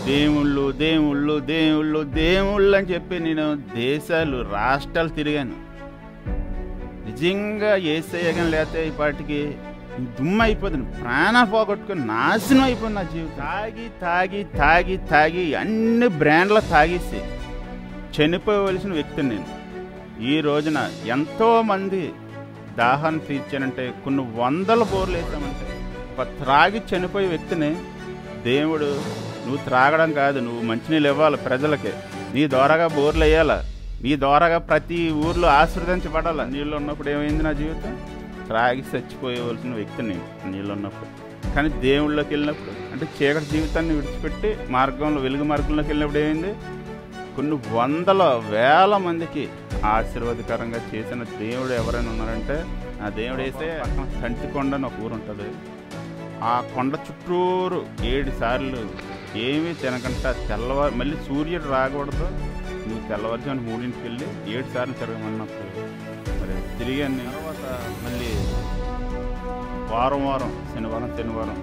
దేవుళ్ళు దేవుళ్ళు దేవుళ్ళు దేవుళ్ళు అని చెప్పి నేను దేశాలు రాష్ట్రాలు తిరిగాను. నిజంగా యేసయ్య కానీ లేకపోతే ఈ పాటికి దుమ్ము అయిపోతుంది, ప్రాణాలు పోగొట్టుకొని నాశనం అయిపోయింది నా జీవితం. తాగి తాగి తాగి తాగి అన్ని బ్రాండ్లు తాగేసి చనిపోవలసిన వ్యక్తిని నేను. ఈ రోజున ఎంతోమంది దాహాన్ని తీర్చానంటే కొన్ని వందల బోర్లు వేసామంటే ఒక త్రాగి చనిపోయే వ్యక్తిని దేవుడు నువ్వు త్రాగడం కాదు, నువ్వు మంచినీళ్ళు ఇవ్వాలి ప్రజలకి, నీ ద్వారాగా బోర్లు వేయాల, నీ ద్వారాగా ప్రతి ఊర్లో ఆశీర్వదించబడాల. నీళ్ళు ఉన్నప్పుడు ఏమైంది నా జీవితం? త్రాగి చచ్చిపోయవలసిన వ్యక్తిని నీళ్ళు ఉన్నప్పుడు. కానీ దేవుళ్ళలోకి వెళ్ళినప్పుడు అంటే చీకటి జీవితాన్ని విడిచిపెట్టి మార్గంలో వెలుగు మార్గంలోకి వెళ్ళినప్పుడు ఏమైంది? కొన్ని వందల వేల మందికి ఆశీర్వాదకరంగా చేసిన దేవుడు ఎవరైనా ఉన్నారంటే ఆ దేవుడు వేసే కంటికొండ అని ఒక ఊరు ఉంటుంది. ఆ కొండ చుట్టూరు 7 సార్లు ఏమీ తినకుండా మళ్ళీ సూర్యుడు రాకూడదు, నువ్వు తెల్లవారుజామున 3ంటికి వెళ్ళి 7 సార్లు తిరగమన్నప్పుడు మరి తిరిగాను నేను. తర్వాత మళ్ళీ వారం శనివారం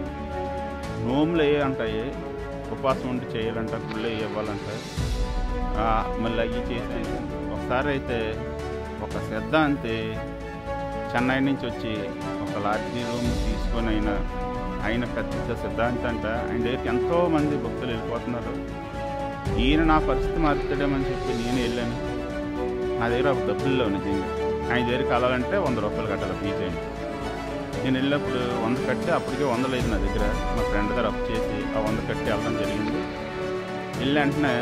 నోములు అంటాయి, ఉపవాసం ఉండి చేయాలంట, గుళ్ళు ఇవ్వాలంట. మళ్ళీ అవి చేసి ఒకసారి అయితే ఒక సిద్ధాంతి చెన్నై నుంచి వచ్చి ఒక లాడ్జీ రూమ్ తీసుకొని ఆయన పెద్ద సిద్ధాంతి అంట. ఆయన దగ్గరికి ఎంతోమంది భక్తులు వెళ్ళిపోతున్నారు. ఈయన నా పరిస్థితి మారుతాడేమని చెప్పి నేను వెళ్ళాను. నా దగ్గర ఒక డబ్బుల్లో నిజంగా ఆయన దగ్గరికి వెళ్ళాలంటే 100 రూపాయలు కట్టాలి ఫీజు అయింది. నేను వెళ్ళినప్పుడు 100 కట్టి అప్పటికే 100 లేదు నా దగ్గర. మా ఫ్రెండ్ దగ్గర అప్పు చేసి ఆ 100 కట్టి వెళ్ళడం జరిగింది. వెళ్ళి వెంటనే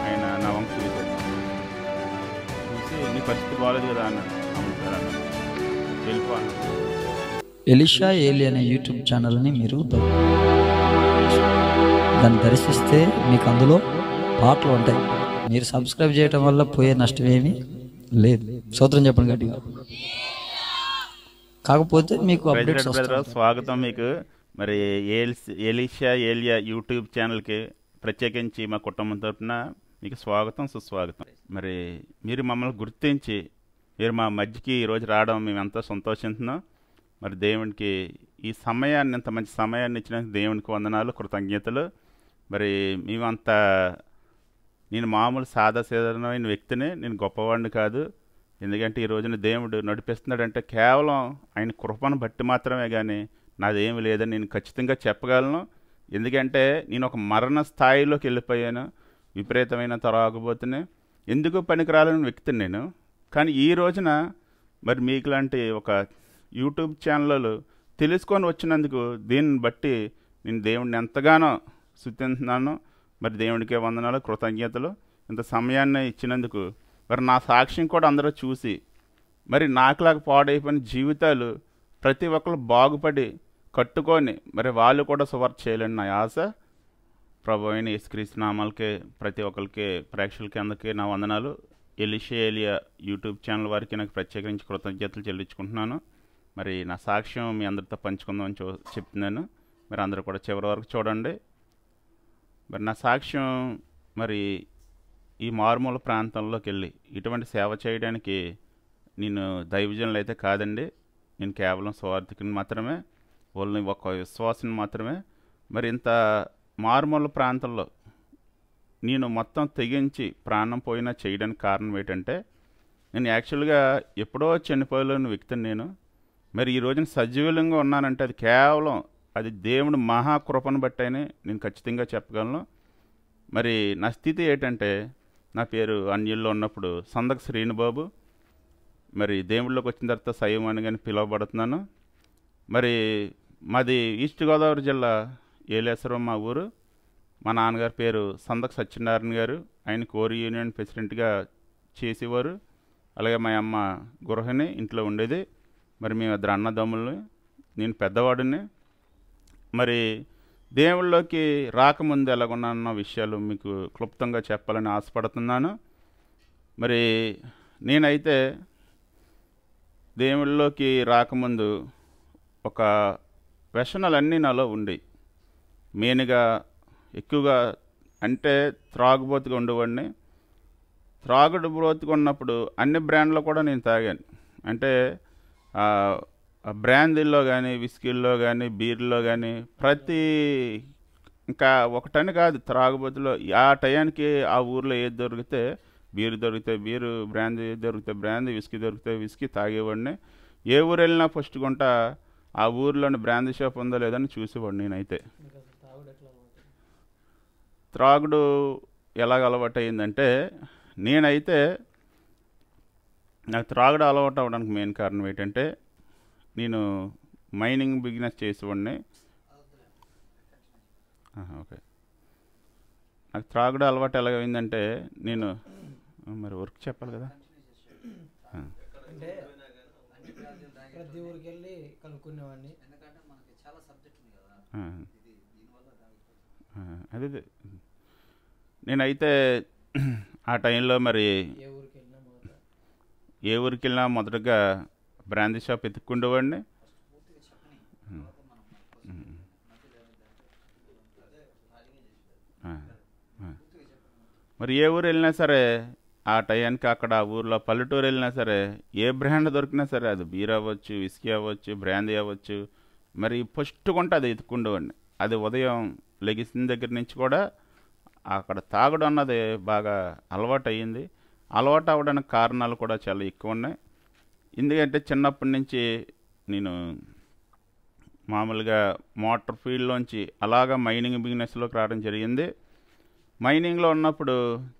ఆయన నా వంక చూసి నీ పరిస్థితి బాగాలేదు కదా అన్నాడు. అవును సార్ అన్నాడు. వెళ్ళిపో అన్నాడు. ఎలీషా ఏలియా అనే యూట్యూబ్ ఛానల్ని మీరు దాన్ని దర్శిస్తే మీకు అందులో పాటలు ఉంటాయి. మీరు సబ్స్క్రైబ్ చేయడం వల్ల పోయే నష్టం ఏమీ లేదు. స్తోత్రం చెప్పండి గట్టిగా. కాకపోతే మీకు అప్డేట్స్ స్వాగతం మీకు. మరి ఎలీషా ఏలియా యూట్యూబ్ ఛానల్కి ప్రత్యేకించి మా కుటుంబం తరఫున మీకు స్వాగతం సుస్వాగతం. మరి మీరు మమ్మల్ని గుర్తించి మీరు మా మధ్యకి ఈరోజు రావడం మేము ఎంతో సంతోషిస్తున్నాం. మరి దేవునికి ఈ సమయాన్ని, ఇంత మంచి సమయాన్ని ఇచ్చినందుకు దేవునికి వందనాలు, కృతజ్ఞతలు. మరి మేమంతా నేను మామూలు సాధారణమైన వ్యక్తిని, నేను గొప్పవాడిని కాదు. ఎందుకంటే ఈ రోజున దేవుడు నడిపిస్తున్నాడంటే కేవలం ఆయన కృపను బట్టి మాత్రమే, కానీ నాదేమి లేదని నేను ఖచ్చితంగా చెప్పగలను. ఎందుకంటే నేను ఒక మరణ స్థాయిలోకి వెళ్ళిపోయాను, విపరీతమైన త్రాగుబోతుని, ఎందుకు పనికిరాలని వ్యక్తిని నేను. కానీ ఈ రోజున మరి మీకు లాంటి ఒక యూట్యూబ్ ఛానళ్ళు తెలుసుకొని వచ్చినందుకు దీన్ని బట్టి నేను దేవుడిని ఎంతగానో స్తుతిస్తున్నాను. మరి దేవుడికే వందనాలు, కృతజ్ఞతలు. ఇంత సమయాన్ని ఇచ్చినందుకు మరి నా సాక్ష్యం కూడా అందరూ చూసి మరి నాకులాగా పాడైపోయిన జీవితాలు ప్రతి ఒక్కరు బాగుపడి కట్టుకొని మరి వాళ్ళు కూడా సువార్త చేయాలని నా ఆశ. ప్రభు అయిన యేసుక్రీస్తు నామాలకే ప్రతి ఒక్కరికి ప్రేక్షకులకి అందరికీ నా వందనాలు. ఎలీషా ఏలియా యూట్యూబ్ ఛానల్ వారికి నాకు ప్రత్యేకించి కృతజ్ఞతలు చెల్లించుకుంటున్నాను. మరి నా సాక్ష్యం మీ అందరితో పంచుకుందామని చెప్తున్నాను. మరి అందరూ కూడా చివరి వరకు చూడండి. మరి నా సాక్ష్యం మరి ఈ మారుమూల ప్రాంతంలోకి వెళ్ళి ఇటువంటి సేవ చేయడానికి నేను దైవజనులు అయితే కాదండి. నేను కేవలం స్వార్థికుని మాత్రమే, వాళ్ళని ఒక విశ్వాసం మాత్రమే. మరి ఇంత మారుమూల ప్రాంతంలో నేను మొత్తం తెగించి ప్రాణం పోయినా చేయడానికి కారణం ఏంటంటే నేను యాక్చువల్గా ఎప్పుడో చనిపోలేని వ్యక్తిని నేను. మరి ఈ రోజున సజీవంగా ఉన్నానంటే అది కేవలం అది దేవుడు మహాకృపను బట్టని నేను ఖచ్చితంగా చెప్పగలను. మరి నా స్థితి ఏంటంటే నా పేరు అన్యుల్లో ఉన్నప్పుడు సందక్ శ్రీనుబాబు, మరి దేవుళ్ళలోకి వచ్చిన తర్వాత సైవం అని పిలువబడుతున్నాను. మరి మాది ఈస్ట్ గోదావరి జిల్లా ఏలేశ్వరం మా ఊరు. మా నాన్నగారి పేరు సందక్ సత్యనారాయణ గారు, ఆయన కోరి యూనియన్ ప్రెసిడెంట్గా చేసేవారు. అలాగే మా అమ్మ గృహిణి, ఇంట్లో ఉండేది. మరి మేము 2 అన్నదమ్ముల్ని, నేను పెద్దవాడిని. మరి దేవుళ్ళలోకి రాకముందు ఎలాగున్న విషయాలు మీకు క్లుప్తంగా చెప్పాలని ఆశపడుతున్నాను. మరి నేనైతే దేవుళ్ళలోకి రాకముందు ఒక వ్యసనాలన్నీ నాలో ఉండి మెయిన్గా ఎక్కువగా అంటే త్రాగుబోతుగా ఉండేవాడిని. త్రాగుడుబోతుగా ఉన్నప్పుడు అన్ని బ్రాండ్లు కూడా నేను తాగాను. అంటే బ్రాందీల్లో కానీ, విస్కీల్లో కానీ, బీర్లో కానీ ప్రతి ఇంకా ఒకటని కాదు, త్రాగుబోతులో ఆ టయానికి ఆ ఊర్లో ఏది దొరికితే బీరు దొరికితే బీరు, బ్రాందీ దొరికితే బ్రాందీ, విస్కీ దొరికితే విస్కీ తాగేవాడిని. ఏ ఊరు వెళ్ళినా ఫస్ట్ గుంట ఆ ఊరిలోని బ్రాందీ షాప్ ఉందో లేదని చూసేవాడు. నేనైతే త్రాగుడు ఎలాగ అలవాటు అయిందంటే, నేనైతే నాకు త్రాగుడు అలవాటు అవ్వడానికి మెయిన్ కారణం ఏంటంటే, నేను మైనింగ్ బిజినెస్ చేసేవాడిని. ఓకే, నాకు త్రాగుడు అలవాటు ఎలాగైందంటే, నేను మరి వర్క్ చెప్పాలి కదా. అంటే ప్రతి ఊరికి వెళ్ళి కనుక్కునేవాడిని. అదే నేనైతే ఆ టైంలో మరి ఏ ఊరికి వెళ్ళినా మొదటగా బ్రాందీ షాప్ ఎత్తుక్కుండేవాడిని. మరి ఏ ఊరు వెళ్ళినా సరే ఆ టయానికి అక్కడ ఆ ఊర్లో పల్లెటూరు వెళ్ళినా సరే ఏ బ్రాండ్ దొరికినా సరే, అది బీర్ అవ్వచ్చు, విస్కీ అవ్వచ్చు, బ్రాందీ అవ్వచ్చు, మరి ఫస్ట్ కొంటే అది ఎత్తుకుండేవాడిని. అది ఉదయం లెగిసిన దగ్గర నుంచి కూడా అక్కడ తాగడం అన్నది బాగా అలవాటు అయ్యింది. అలవాటు అవ్వడానికి కారణాలు కూడా చాలా ఎక్కువ ఉన్నాయి. ఎందుకంటే చిన్నప్పటి నుంచి నేను మామూలుగా మోటార్ ఫీల్డ్లోంచి అలాగా మైనింగ్ బిజినెస్లోకి రావడం జరిగింది. మైనింగ్లో ఉన్నప్పుడు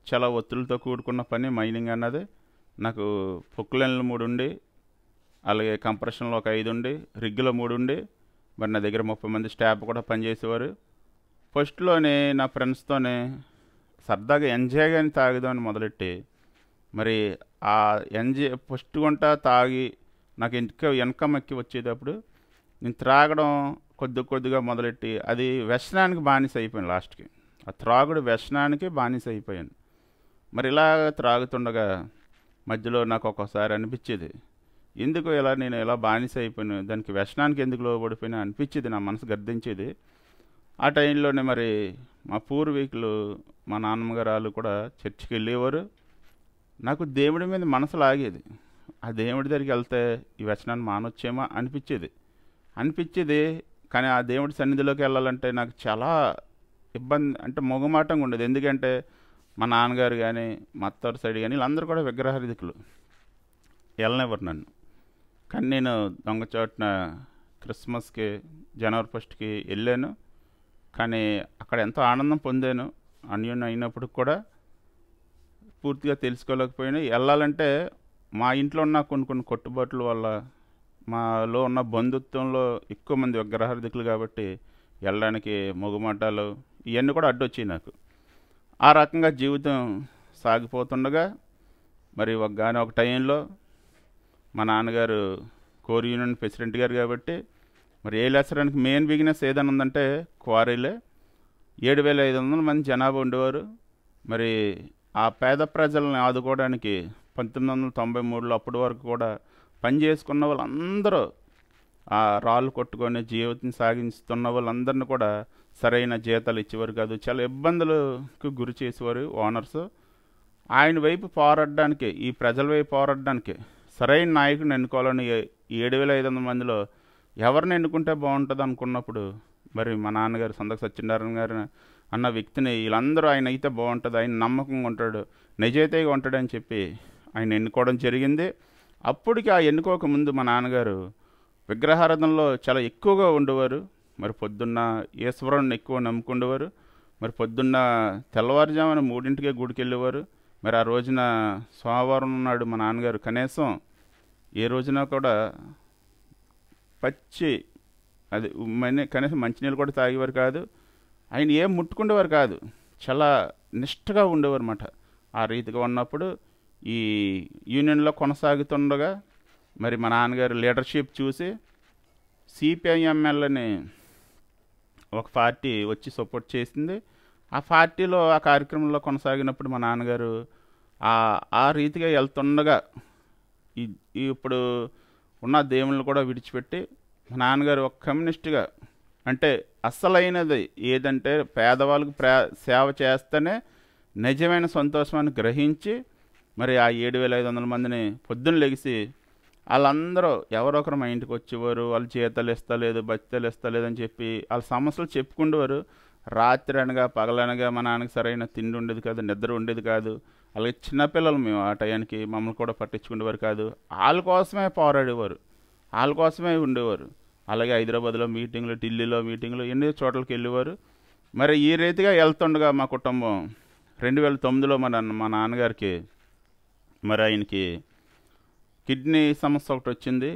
చాలా ఒత్తిడితో కూడుకున్న పని మైనింగ్ అన్నది. నాకు పొక్కులైన్లు 3 ఉండి, అలాగే కంప్రెషన్లో ఒక 5 ఉండి, రిగ్గులో 3 ఉండి, మరి నా దగ్గర 30 మంది స్టాఫ్ కూడా పనిచేసేవారు. ఫస్ట్లోనే నా ఫ్రెండ్స్తోనే సరదాగా ఎంజాయ్గాని తాగుదామని మొదలెట్టి, మరి ఆ ఎంజాయ్ ఫస్ట్ గుంట తాగి నాకు ఇన్కమ్ ఎక్కి వచ్చేటప్పుడు నేను త్రాగడం కొద్దిగా మొదలెట్టి అది వ్యసనానికి బానిస అయిపోయాను. లాస్ట్కి ఆ త్రాగుడు వ్యసనానికి బానిస అయిపోయాను. మరి ఇలా త్రాగుతుండగా మధ్యలో నాకు ఒక్కోసారి అనిపించేది, ఎందుకు ఇలా నేను ఇలా బానిస అయిపోయాను, దానికి వ్యసనానికి ఎందుకు లోబడిపోయినా అనిపించేది, నా మనసు గర్దించేది. ఆ టైంలోనే మరి మా పూర్వీకులు, మా నాన్నమ్మగారు వాళ్ళు కూడా చర్చికి వెళ్ళేవారు. నాకు దేవుడి మీద మనసు లాగేది. ఆ దేవుడి దగ్గరికి వెళ్తే ఈ వ్యసనాన్ని మానొచ్చేమో అనిపించేది. కానీ ఆ దేవుడి సన్నిధిలోకి వెళ్ళాలంటే నాకు చాలా ఇబ్బంది, అంటే మొగమాటంగా ఉండేది. ఎందుకంటే మా నాన్నగారు కానీ మా అత్తవారి సైడ్ కానీ వీళ్ళందరూ కూడా విగ్రహారాధికులు, వెళ్ళనివ్వరు నన్ను. కానీ నేను దొంగచాటున క్రిస్మస్కి, జనవరి 1కి వెళ్ళాను. కానీ అక్కడ ఎంతో ఆనందం పొందాను. అన్యోన్యం అయినప్పుడు కూడా పూర్తిగా తెలుసుకోలేకపోయినా, వెళ్ళాలంటే మా ఇంట్లో ఉన్న కొన్ని కట్టుబాట్ల వల్ల, మాలో ఉన్న బంధుత్వంలో ఎక్కువ మంది విగ్రహార్థికులు కాబట్టి వెళ్ళడానికి మొగమాటాలు ఇవన్నీ కూడా అడ్డొచ్చాయి నాకు. ఆ రకంగా జీవితం సాగిపోతుండగా మరి ఒక టైంలో మా నాన్నగారు కోర్ యూనియన్ ప్రెసిడెంట్ గారు కాబట్టి మరి ఏలేశ్వరానికి మెయిన్ బిజినెస్ ఏదైనా ఉందంటే క్వారీలే. 7,500 మంది జనాభా ఉండేవారు. మరి ఆ పేద ప్రజలను ఆదుకోవడానికి 1993లో అప్పటి వరకు కూడా పని చేసుకున్న వాళ్ళందరూ, ఆ రాళ్ళు కొట్టుకొని జీవితం సాగిస్తున్న వాళ్ళందరినీ కూడా సరైన జీతాలు ఇచ్చేవారు కాదు. చాలా ఇబ్బందులకు గురి చేసేవారు ఓనర్స్. ఆయన వైపు పోరాడడానికి, ఈ ప్రజల వైపు పోరాడడానికి సరైన నాయకుడిని ఎన్నుకోవాలని 7,500 మందిలో ఎవరిని ఎన్నుకుంటే బాగుంటుంది అనుకున్నప్పుడు మరి మా నాన్నగారు సందక సత్యనారాయణ గారు అన్న వ్యక్తిని, వీళ్ళందరూ ఆయన అయితే బాగుంటుంది, ఆయన నమ్మకంగా ఉంటాడు, నిజాయితీగా ఉంటాడని చెప్పి ఆయన ఎన్నుకోవడం జరిగింది. అప్పటికి ఆ ఎన్నుకోక ముందు మా నాన్నగారు విగ్రహారాధనలో చాలా ఎక్కువగా ఉండేవారు. మరి పొద్దున్న ఈశ్వరుని ఎక్కువ నమ్ముకుండేవారు. మరి పొద్దున్న తెల్లవారుజామున 3ంటికే గుడికి వెళ్ళేవారు. మరి ఆ రోజున సోమవారం నాడు మా నాన్నగారు కనీసం ఏ రోజున కూడా కనీసం మంచినీళ్ళు కూడా తాగేవారు కాదు. ఆయన ఏం ముట్టుకుండేవారు కాదు, చాలా నిష్ఠగా ఉండేవారు అన్నమాట. ఆ రీతిగా ఉన్నప్పుడు ఈ యూనియన్లో కొనసాగుతుండగా మరి మా నాన్నగారు లీడర్షిప్ చూసి సిపిఐఎంఎల్ని ఒక పార్టీ వచ్చి సపోర్ట్ చేసింది. ఆ పార్టీలో ఆ కార్యక్రమంలో కొనసాగినప్పుడు మా నాన్నగారు ఆ రీతిగా వెళ్తుండగా ఇప్పుడు ఉన్న దేవుళ్ళు కూడా విడిచిపెట్టి మా నాన్నగారు ఒక కమ్యూనిస్ట్గా, అంటే అస్సలైనది ఏదంటే పేదవాళ్ళకు సేవ చేస్తేనే నిజమైన సంతోషాన్ని గ్రహించి మరి ఆ 7,500 మందిని పొద్దున్న లెగిసి వాళ్ళందరూ ఎవరొకరు మా ఇంటికి వచ్చేవారు. వాళ్ళు జీతాలు ఇస్తలేదు, బత్తాలు ఇస్తలేదని చెప్పి వాళ్ళ సమస్యలు చెప్పుకుండేవారు. రాత్రి అనగా పగలనగా మా నాన్నకి సరైన తిండి ఉండేది కాదు, నిద్ర ఉండేది కాదు. అలాగే చిన్నపిల్లలు మేము ఆ టయానికి మమ్మల్ని కూడా పట్టించుకునేవారు కాదు. వాళ్ళ కోసమే పోరాడేవారు, వాళ్ళ కోసమే ఉండేవారు. అలాగే హైదరాబాద్లో మీటింగ్లు, ఢిల్లీలో మీటింగ్లు, ఎన్నో చోట్లకి వెళ్ళేవారు. మరి ఈ రీతిగా వెళ్తుండగా మా కుటుంబం 2009లో మా నాన్నగారికి మరి ఆయనకి కిడ్నీ సమస్య ఒకటి వచ్చింది.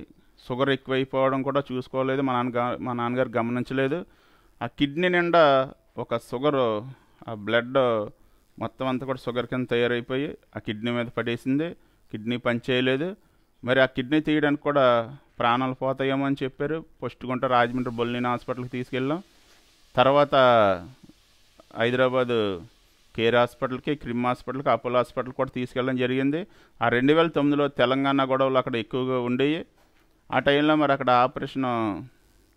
షుగర్ ఎక్కువైపోవడం కూడా చూసుకోలేదు, మా నాన్నగారు గమనించలేదు. ఆ కిడ్నీ నిండా ఒక షుగరు, ఆ బ్లడ్ మొత్తం అంతా కూడా షుగర్ కింద తయారైపోయి ఆ కిడ్నీ మీద పడేసింది. కిడ్నీ పనిచేయలేదు. మరి ఆ కిడ్నీ తీయడానికి కూడా ప్రాణాలు పోతాయేమో అని చెప్పారు. ఫస్ట్ గుంట రాజమండ్రి బొల్లిన హాస్పిటల్కి తీసుకెళ్ళాం. తర్వాత హైదరాబాదు కేర్ హాస్పిటల్కి, క్రిమ్ హాస్పిటల్కి, అపోలో హాస్పిటల్ కూడా తీసుకెళ్ళడం జరిగింది. ఆ 2009లో తెలంగాణ గొడవలు అక్కడ ఎక్కువగా ఉండేవి. ఆ టైంలో మరి అక్కడ ఆపరేషన్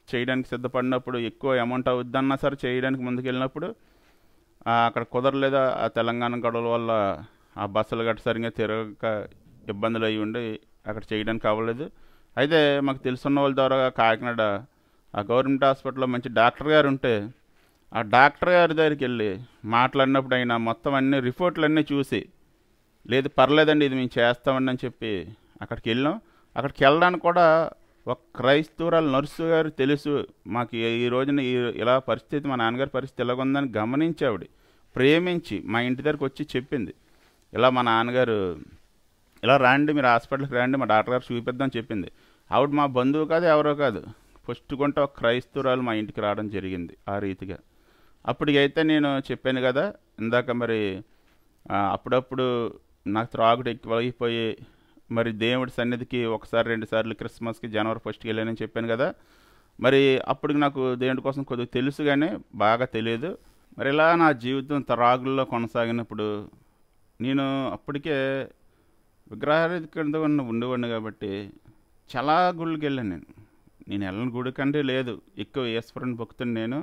చేయడానికి సిద్ధపడినప్పుడు ఎక్కువ అమౌంట్ అవుద్దన్నా సరే చేయడానికి ముందుకెళ్ళినప్పుడు అక్కడ కుదరలేదు. ఆ తెలంగాణ గొడవల వల్ల ఆ బస్సులు గట్ట సరిగ్గా తిరగక ఇబ్బందులు అయ్యి ఉండి అక్కడ చేయడానికి అవ్వలేదు. అయితే మాకు తెలుసున్న వాళ్ళ ద్వారా కాకినాడ ఆ గవర్నమెంట్ హాస్పిటల్లో మంచి డాక్టర్ గారు ఉంటే ఆ డాక్టర్ గారి దగ్గరికి వెళ్ళి మాట్లాడినప్పుడు ఆయన మొత్తం అన్ని రిపోర్ట్లన్నీ చూసి, లేదు పర్లేదండి ఇది మేము చేస్తామండి అని చెప్పి అక్కడికి వెళ్ళాం. అక్కడికి వెళ్ళడానికి కూడా ఒక క్రైస్తవురాలు నర్సు గారు తెలుసు మాకు ఈ రోజున ఇలా పరిస్థితి, మా నాన్నగారి పరిస్థితి ఎలాగుందని గమనించి ఆవిడ ప్రేమించి మా ఇంటి దగ్గరికి వచ్చి చెప్పింది, ఇలా మా నాన్నగారు ఇలా రండి, మీరు హాస్పిటల్కి రండి, మా డాక్టర్ గారు చూపిద్దామని చెప్పింది. ఆవిడ మా బంధువు కాదు, ఎవరో కాదు, ఫస్ట్ కొంట ఒక క్రైస్తవురాలు మా ఇంటికి రావడం జరిగింది. ఆ రీతిగా అప్పటికైతే నేను చెప్పాను కదా ఇందాక, మరి అప్పుడప్పుడు నాకు త్రాగుడు ఎక్కువైపోయి మరి దేవుడి సన్నిధికి ఒకసారి 2 సార్లు క్రిస్మస్కి జనవరి 1కి వెళ్ళానని చెప్పాను కదా. మరి అప్పటికి నాకు దేవుడి కోసం కొద్దిగా తెలుసు కానీ బాగా తెలియదు. మరి ఇలా నా జీవితం త్రాగుల్లో కొనసాగినప్పుడు నేను అప్పటికే విగ్రహారాధన కింద ఉండేవాడిని కాబట్టి చాలా గుళ్ళకి వెళ్ళాను. నేను వెళ్ళని గుడి కంటే లేదు, ఎక్కువ ఈశ్వరుని భక్తుని నేను.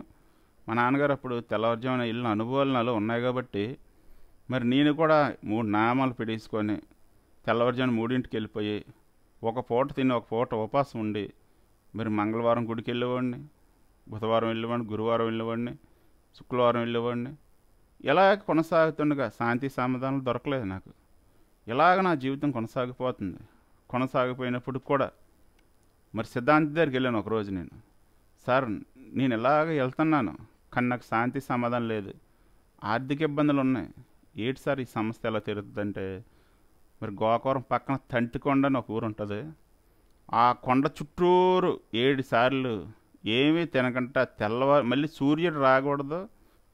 మా నాన్నగారు అప్పుడు తెల్లవారుజామున వెళ్ళిన అనుభవాలు నాలో ఉన్నాయి కాబట్టి మరి నేను కూడా 3 నామాలు పెట్టేసుకొని తెల్లవారుజామున 3ంటికి వెళ్ళిపోయి ఒక పూట తిని ఒక పూట ఉపవాసం ఉండి మరి మంగళవారం గుడికి వెళ్ళేవాడిని, బుధవారం వెళ్ళేవాడిని, గురువారం వెళ్ళేవాడిని, శుక్రవారం వెళ్ళేవాడిని. ఇలా కొనసాగుతుండగా శాంతి సమాధానాలు దొరకలేదు నాకు. ఇలాగ నా జీవితం కొనసాగిపోయినప్పుడు కూడా మరి సిద్ధాంతి దగ్గరికి వెళ్ళాను ఒకరోజు. నేను సార్ నేను ఇలాగ వెళ్తున్నాను కానీ నాకు శాంతి సమాధానం లేదు, ఆర్థిక ఇబ్బందులు ఉన్నాయి, ఏంటి సార్ ఈ సమస్య ఎలా తిరుగుతుందంటే, మరి గోకవరం పక్కన తంటికొండ అని ఒక ఊరు ఉంటుంది, ఆ కొండ చుట్టూరు 7 సార్లు ఏమీ తినకుండా మళ్ళీ సూర్యుడు రాకూడదు,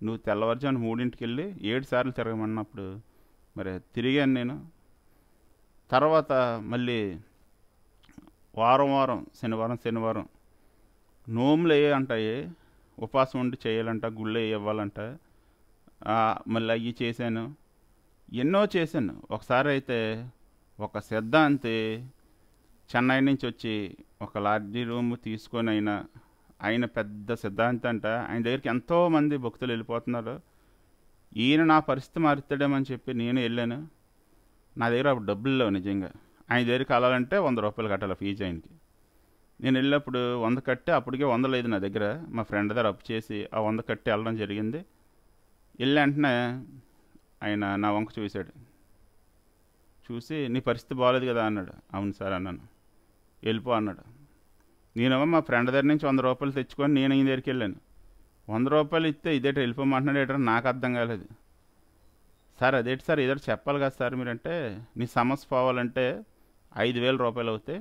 నువ్వు తెల్లవారుజామున 3ంటికి వెళ్ళి 7 సార్లు తిరగమన్నప్పుడు మరి తిరిగాను నేను. తర్వాత మళ్ళీ వారం శనివారం నోములు అంటాయి, ఉపవాసం ఉండి చేయాలంట, గుళ్ళు ఇవ్వాలంట. మళ్ళీ అవి చేశాను, ఎన్నో చేశాను. ఒకసారి అయితే ఒక సిద్ధాంతి చెన్నై నుంచి వచ్చి ఒక లాడ్జీ రూమ్ తీసుకొని ఆయన పెద్ద సిద్ధాంతి అంట, ఆయన దగ్గరికి ఎంతోమంది భక్తులు వెళ్ళిపోతున్నారు. ఈయన నా పరిస్థితి మారుతాడేమని చెప్పి నేను వెళ్ళాను. నా దగ్గర అప్పుడు డబ్బులు లేవు నిజంగా. ఆయన దగ్గరికి వెళ్ళాలంటే 100 రూపాయలు కట్టాలి ఫీజు ఆయనకి. నేను వెళ్ళినప్పుడు 100 కట్టి, అప్పటికే 100 లేదు నా దగ్గర, మా ఫ్రెండ్ దగ్గర అప్పు చేసి ఆ 100 కట్టి వెళ్ళడం జరిగింది. వెళ్ళి వెంటనే ఆయన నా వంక చూశాడు, చూసి నీ పరిస్థితి బాగోలేదు కదా అన్నాడు. అవును సార్ అన్నాను. వెళ్ళిపో అన్నాడు. నేనేమో మా ఫ్రెండ్ దగ్గర నుంచి 100 రూపాయలు తెచ్చుకొని నేను ఈయన దగ్గరికి వెళ్ళాను. 100 రూపాయలు ఇస్తే ఇదేట వెళ్ళిపోమంటున్నాడు ఏటో నాకు అర్థం కాలేదు. సార్ అదేంటి సార్ ఏదో చెప్పాలి కదా సార్ మీరంటే, నీ సమస్య పోవాలంటే 5,000 రూపాయలు అవుతాయి,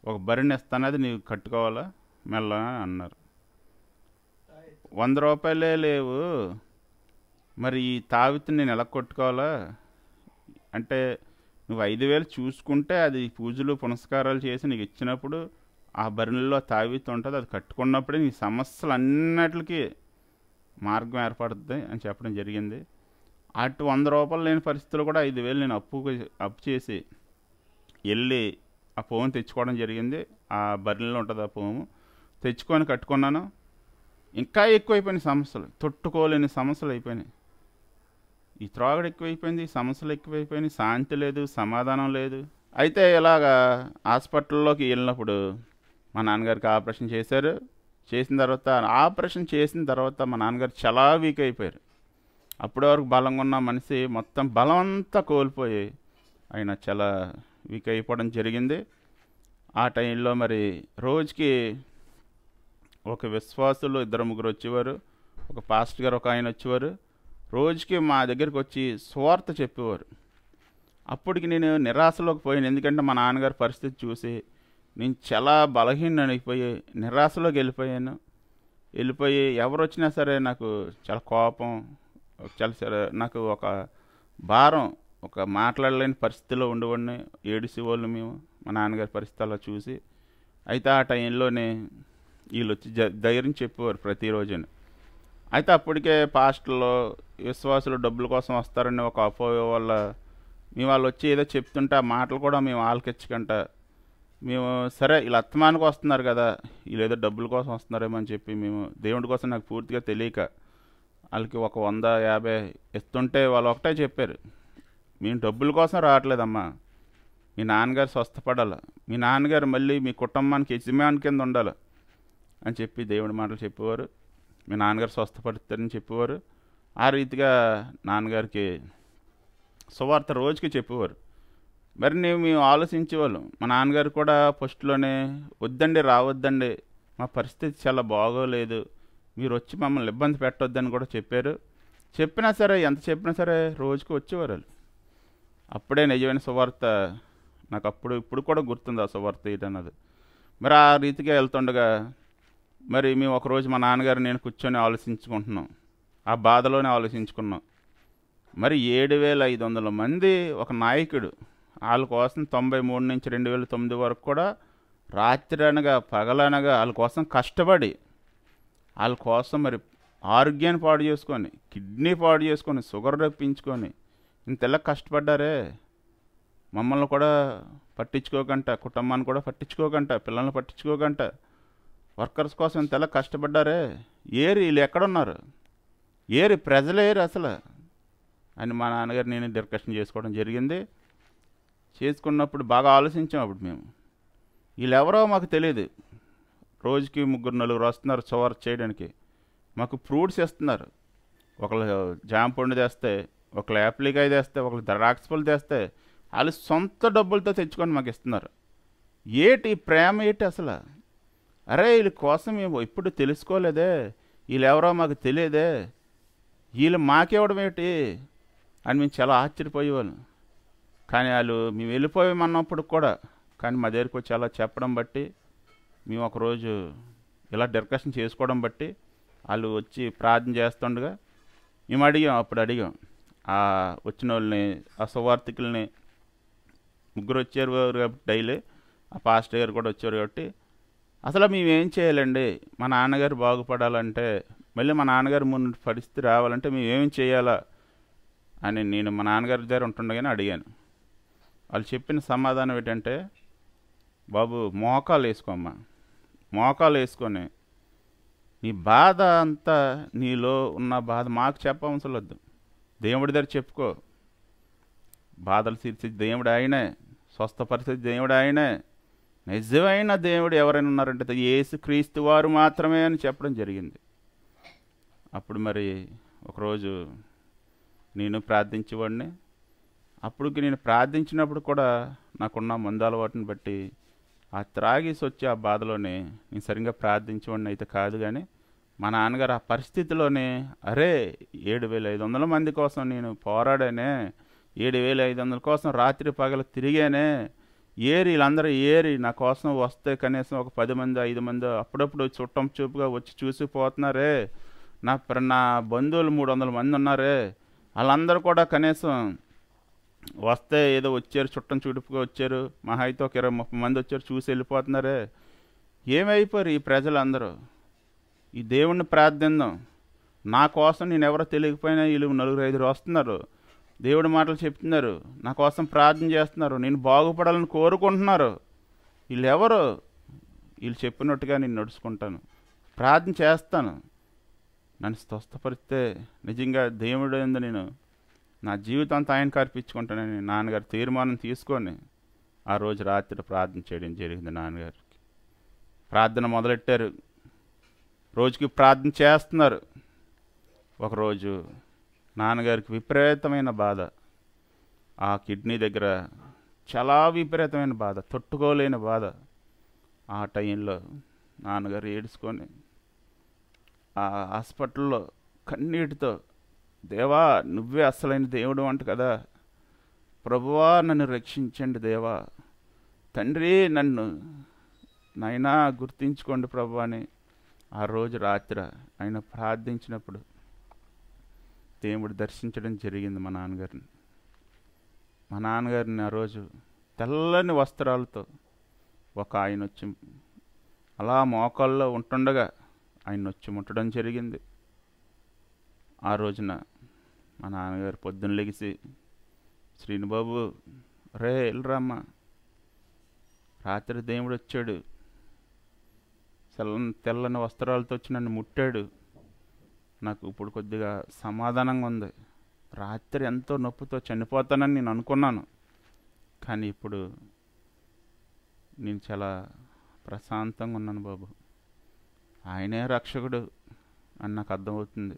ఒక బరిని ఇస్తాను, అది నీవు కట్టుకోవాలా మెల్ల అన్నారు. 100 రూపాయలే లేవు, మరి ఈ తావిత్ని నేను ఎలా కొట్టుకోవాలా అంటే, నువ్వు 5,000 చూసుకుంటే అది పూజలు పునస్కారాలు చేసి నీకు ఇచ్చినప్పుడు ఆ బరిలో తావిత్తు ఉంటుంది, అది కట్టుకున్నప్పుడే నీ సమస్యలు అన్నిటికీ మార్గం ఏర్పడుతుంది అని చెప్పడం జరిగింది. అటు 100 రూపాయలు లేని పరిస్థితుల్లో కూడా 5,000 నేను అప్పు చేసి వెళ్ళి ఆ పోము తెచ్చుకోవడం జరిగింది. ఆ బరిలో ఉంటుంది ఆ పోము, తెచ్చుకొని కట్టుకున్నాను. ఇంకా ఎక్కువైపోయినాయి సమస్యలు, తొట్టుకోలేని సమస్యలు అయిపోయినాయి. ఈ త్రాగుడు ఎక్కువైపోయింది, సమస్యలు ఎక్కువైపోయినాయి, శాంతి లేదు, సమాధానం లేదు. అయితే ఇలాగా హాస్పిటల్లోకి వెళ్ళినప్పుడు మా నాన్నగారికి ఆపరేషన్ చేశారు. చేసిన తర్వాత ఆపరేషన్ చేసిన తర్వాత మా నాన్నగారు చాలా వీక్ అయిపోయారు. అప్పటి వరకు బలంగా ఉన్న మనిషి మొత్తం బలం అంతా కోల్పోయి ఆయన చాలా వీక్ అయిపోవడం జరిగింది. ఆ టైంలో మరి రోజుకి ఒక విశ్వాసులు 2-3 వచ్చేవారు, ఒక పాస్టర్ గారు ఒక ఆయన వచ్చేవారు. రోజుకి మా దగ్గరికి వచ్చి సువార్త చెప్పేవారు. అప్పటికి నేను నిరాశలోకి పోయాను. ఎందుకంటే మా నాన్నగారి పరిస్థితి చూసి నేను చాలా బలహీనమైపోయి నిరాశలోకి వెళ్ళిపోయి ఎవరు వచ్చినా సరే నాకు చాలా కోపం, చాలా సరే నాకు ఒక భారం, ఒక మాట్లాడలేని పరిస్థితిలో ఉండేవాడిని. ఏడిసేవాళ్ళు మేము మా నాన్నగారి పరిస్థితి అలా చూసి. అయితే ఆ టైంలోనే వీళ్ళు వచ్చి ధైర్యం చెప్పేవారు ప్రతిరోజుని. అయితే అప్పటికే పాస్టర్లు విశ్వాసులు డబ్బుల కోసం వస్తారని ఒక అపోహ వల్ల మేము వాళ్ళు వచ్చి ఏదో చెప్తుంటే ఆ మాటలు కూడా మేము ఆలకించకంట మేము సరే వీళ్ళు అత్తమానికి వస్తున్నారు కదా, వీళ్ళు ఏదో డబ్బుల కోసం వస్తున్నారేమో అని చెప్పి మేము దేవుడి కోసం నాకు పూర్తిగా తెలియక వాళ్ళకి ఒక 100-50 ఇస్తుంటే వాళ్ళు ఒకటే చెప్పారు, మేము డబ్బుల కోసం రావట్లేదమ్మా, మీ నాన్నగారు స్వస్థపడాలి, మీ నాన్నగారు మళ్ళీ మీ కుటుంబానికి యజమాని కింద ఉండాలి అని చెప్పి దేవుడి మాటలు చెప్పేవారు. మీ నాన్నగారు స్వస్థపడతారని చెప్పేవారు. ఆ రీతిగా నాన్నగారికి సువార్త రోజుకి చెప్పేవారు. మరి మేము ఆలోచించేవాళ్ళం. మా నాన్నగారు కూడా ఫస్ట్లోనే వద్దండి, రావద్దండి, మా పరిస్థితి చాలా బాగోలేదు, మీరు వచ్చి మమ్మల్ని ఇబ్బంది పెట్టొద్దని కూడా చెప్పారు. చెప్పినా సరే, ఎంత చెప్పినా సరే రోజుకి వచ్చేవారు వాళ్ళు. అప్పుడే నిజమైన సువార్త నాకు ఇప్పుడు కూడా గుర్తుంది ఆ సువార్త ఏంటన్నది. మరి ఆ రీతిగా వెళ్తుండగా మరి మేము ఒకరోజు మా నాన్నగారు నేను కూర్చొని ఆలోచించుకుంటున్నాం, ఆ బాధలోనే ఆలోచించుకున్నాం. మరి 7,500 మంది ఒక నాయకుడు, వాళ్ళ కోసం 93 నుంచి 2009 వరకు కూడా రాత్రి అనగా పగలనగా వాళ్ళ కోసం కష్టపడి, వాళ్ళ కోసం మరి ఆరోగ్యాన్ని పాడు చేసుకొని, కిడ్నీ పాడు చేసుకొని, షుగర్ రప్పించుకొని ఇంతలా కష్టపడ్డారే. మమ్మల్ని కూడా పట్టించుకోకంట, కుటుంబాన్ని కూడా పట్టించుకోకంట, పిల్లల్ని పట్టించుకోకంట, వర్కర్స్ కోసం ఇంతలా కష్టపడ్డారే. వీళ్ళు ఎక్కడున్నారు, ప్రజలేరు అసలు అని మా నాన్నగారు నేను డిస్కషన్ చేసుకోవడం జరిగింది. చేసుకున్నప్పుడు బాగా ఆలోచించాం. అప్పుడు మేము వీళ్ళెవరో మాకు తెలియదు. రోజుకి 3-4 వస్తున్నారు సువార్త చేయడానికి. మాకు ఫ్రూట్స్ ఇస్తున్నారు. ఒకళ్ళు జామ పండు తెస్తే, ఒకళ్ళు యాప్లికాయ తెస్తే, ఒకళ్ళు ద్రాక్ష పళ్ళు తెస్తే వాళ్ళు సొంత డబ్బులతో తెచ్చుకొని మాకు ఇస్తున్నారు. ఏటి ప్రేమ ఏంటి అసలు? అరే వీళ్ళ కోసం మేము ఎప్పుడు తెలుసుకోలేదే, వీళ్ళెవరో మాకు తెలియదే, వీళ్ళు మాకివ్వడం ఏంటి అని మేము చాలా ఆశ్చర్యపోయేవాళ్ళం. కానీ వాళ్ళు మేము వెళ్ళిపోయామన్నప్పుడు కూడా కానీ మా దగ్గరికి వచ్చి అలా చెప్పడం బట్టి, మేము ఒకరోజు ఇలా డిస్కషన్ చేసుకోవడం బట్టి వాళ్ళు వచ్చి ప్రార్థన చేస్తుండగా మేము అడిగాం వచ్చిన వాళ్ళని, ఆ సువార్థికుల్ని. 3 వచ్చారు కాబట్టి డైలీ, ఆ పాస్టర్ గారు కూడా వచ్చారు కాబట్టి అసలు మేమేం చేయాలండి, మా నాన్నగారు బాగుపడాలంటే, మళ్ళీ మా నాన్నగారు ముందు పరిస్థితి రావాలంటే మేమేం చేయాలా అని నేను మా నాన్నగారి దగ్గర ఉంటుండగానే అడిగాను. వాళ్ళు చెప్పిన సమాధానం ఏంటంటే, బాబు మోకాలు వేసుకోమ్మా, మోకాలు వేసుకొని నీ బాధ అంతా, నీలో ఉన్న బాధ మాకు చెప్పవలసిన వద్దు, దేవుడి దగ్గర చెప్పుకో. బాధలు తీర్చి దేవుడు ఆయనే, స్వస్థపరిచే దేవుడు ఆయనే, నిజమైన దేవుడు ఎవరైనా ఉన్నారంటే యేసుక్రీస్తు వారు మాత్రమే అని చెప్పడం జరిగింది. అప్పుడు మరి ఒకరోజు నేను ప్రార్థించేవాడిని. అప్పటికి నేను ప్రార్థించినప్పుడు కూడా నాకున్న మందు అలవాటుని బట్టి ఆ త్రాగేసి వచ్చి ఆ బాధలోనే నేను సరిగ్గా ప్రార్థించేవాడిని అయితే కాదు. కానీ మా నాన్నగారు ఆ పరిస్థితిలోనే, అరే 7,500 మంది కోసం నేను పోరాడానే, 7,500 కోసం రాత్రి పగలు తిరిగానే, వీళ్ళందరూ నా కోసం వస్తే కనీసం ఒక 10 మంది 5 మంది అప్పుడప్పుడు చుట్టం చూపుగా వచ్చి చూసిపోతున్నారే, నా బంధువులు 300 మంది ఉన్నారే, వాళ్ళందరూ కూడా కనీసం వస్తే ఏదో వచ్చారు, చుట్టం చూడుపుగా వచ్చారు, మహా అయితే ఒక 20-30 మంది వచ్చారు, చూసి వెళ్ళిపోతున్నారే. ఏమైపోయారు ఈ ప్రజలందరూ? ఈ దేవుణ్ణి ప్రార్థిద్దాం, నా కోసం నేను ఎవరో తెలియకపోయినా వీళ్ళు 4-5 వస్తున్నారు, దేవుడి మాటలు చెప్తున్నారు, నా కోసం ప్రార్థన చేస్తున్నారు, నేను బాగుపడాలని కోరుకుంటున్నారు. వీళ్ళు ఎవరు? వీళ్ళు చెప్పినట్టుగా నేను నడుచుకుంటాను, ప్రార్థన చేస్తాను, నన్ను స్వస్థపరిస్తే నిజంగా దేవుడు ఎందు నేను నా జీవితాంతా ఆయనకు అర్పించుకుంటానని నాన్నగారు తీర్మానం తీసుకొని ఆ రోజు రాత్రి ప్రార్థన చేయడం జరిగింది. నాన్నగారికి ప్రార్థన మొదలెట్టారు. రోజుకి ప్రార్థన చేస్తున్నారు. ఒకరోజు నాన్నగారికి విపరీతమైన బాధ, ఆ కిడ్నీ దగ్గర చాలా విపరీతమైన బాధ, తట్టుకోలేని బాధ. ఆ టైంలో నాన్నగారు ఏడుచుకొని ఆ హాస్పిటల్లో కన్నీటితో, దేవా నువ్వే అసలైన దేవుడు అంట కదా, ప్రభువా నన్ను రక్షించండి దేవా, తండ్రి నన్ను నాయనా గుర్తించుకోండి ప్రభు అని ఆ రోజు రాత్రి ఆయన ప్రార్థించినప్పుడు దేవుడు దర్శించడం జరిగింది మా నాన్నగారిని. మా నాన్నగారిని ఆ రోజు తెల్లని వస్త్రాలతో ఒక ఆయన వచ్చి అలా మోకాల్లో ఉంటుండగా ఆయన వచ్చి ముట్టడం జరిగింది. ఆ రోజున మా నాన్నగారు పొద్దున్న లెగిసి, శ్రీనుబాబు రే వెళ్ళరామ్మా, రాత్రి దేవుడు వచ్చాడు, తెల్లని వస్త్రాలతో వచ్చి నన్ను ముట్టాడు, నాకు ఇప్పుడు కొద్దిగా సమాధానంగా ఉంది. రాత్రి ఎంతో నొప్పితో చనిపోతానని నేను అనుకున్నాను, కానీ ఇప్పుడు నేను చాలా ప్రశాంతంగా ఉన్నాను బాబు, ఆయనే రక్షకుడు అని నాకు అర్థమవుతుంది.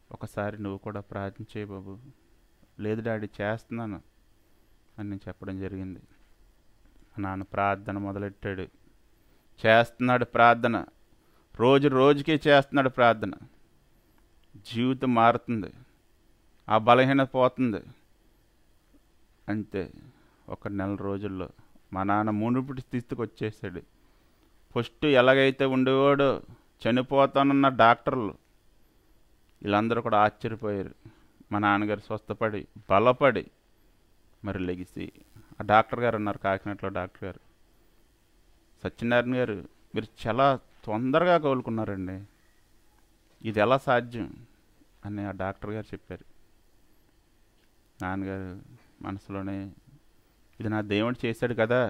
ఒకసారి నువ్వు కూడా ప్రార్థన చేయి బాబు. లేదు డాడీ చేస్తున్నాను అని నేను చెప్పడం జరిగింది. నాన్న ప్రార్థన మొదలెట్టాడు, చేస్తున్నాడు ప్రార్థన, రోజు రోజుకి చేస్తున్నాడు ప్రార్థన. జీవితం మారుతుంది, ఆ బలహీనత పోతుంది. అంతే ఒక నెల రోజుల్లో మా నాన్న మునుపటి స్థితికి వచ్చేసాడు. ఫస్ట్ ఎలాగైతే ఉండేవాడో, చనిపోతానన్న డాక్టర్లు వీళ్ళందరూ కూడా ఆశ్చర్యపోయారు. మా నాన్నగారు స్వస్థపడి బలపడి మరి లెగిసి, ఆ డాక్టర్ గారు అన్నారు, కాకినాడలో డాక్టర్ గారు, సత్యనారాయణ గారు మీరు చాలా తొందరగా కోలుకున్నారండి, ఇది ఎలా సాధ్యం అని ఆ డాక్టర్ గారు చెప్పారు. నాన్నగారు మనసులోనే ఇది నా దేవుడు చేశాడు కదా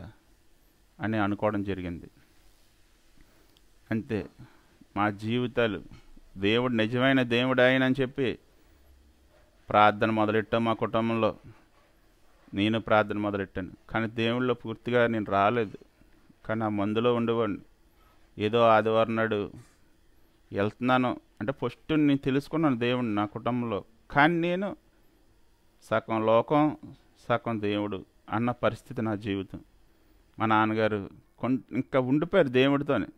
అని అనుకోవడం జరిగింది. అంతే మా జీవితాలు దేవుడు నిజమైన దేవుడు ఆయనని చెప్పి ప్రార్థన మొదలెట్టాం. మా కుటుంబంలో నేను ప్రార్థన మొదలెట్టాను, కానీ దేవుళ్ళలో పూర్తిగా నేను రాలేదు. కానీ ఆ మందులో ఉండేవాడిని. ఏదో ఆదివారం నాడు వెళ్తున్నాను అంటే ఫస్ట్ నేను తెలుసుకున్నాను దేవుడిని నా కుటుంబంలో, కానీ నేను సగం లోకం సగం దేవుడు అన్న పరిస్థితి నా జీవితం. మా నాన్నగారు ఇంకా ఉండిపోయారు దేవుడితోనే.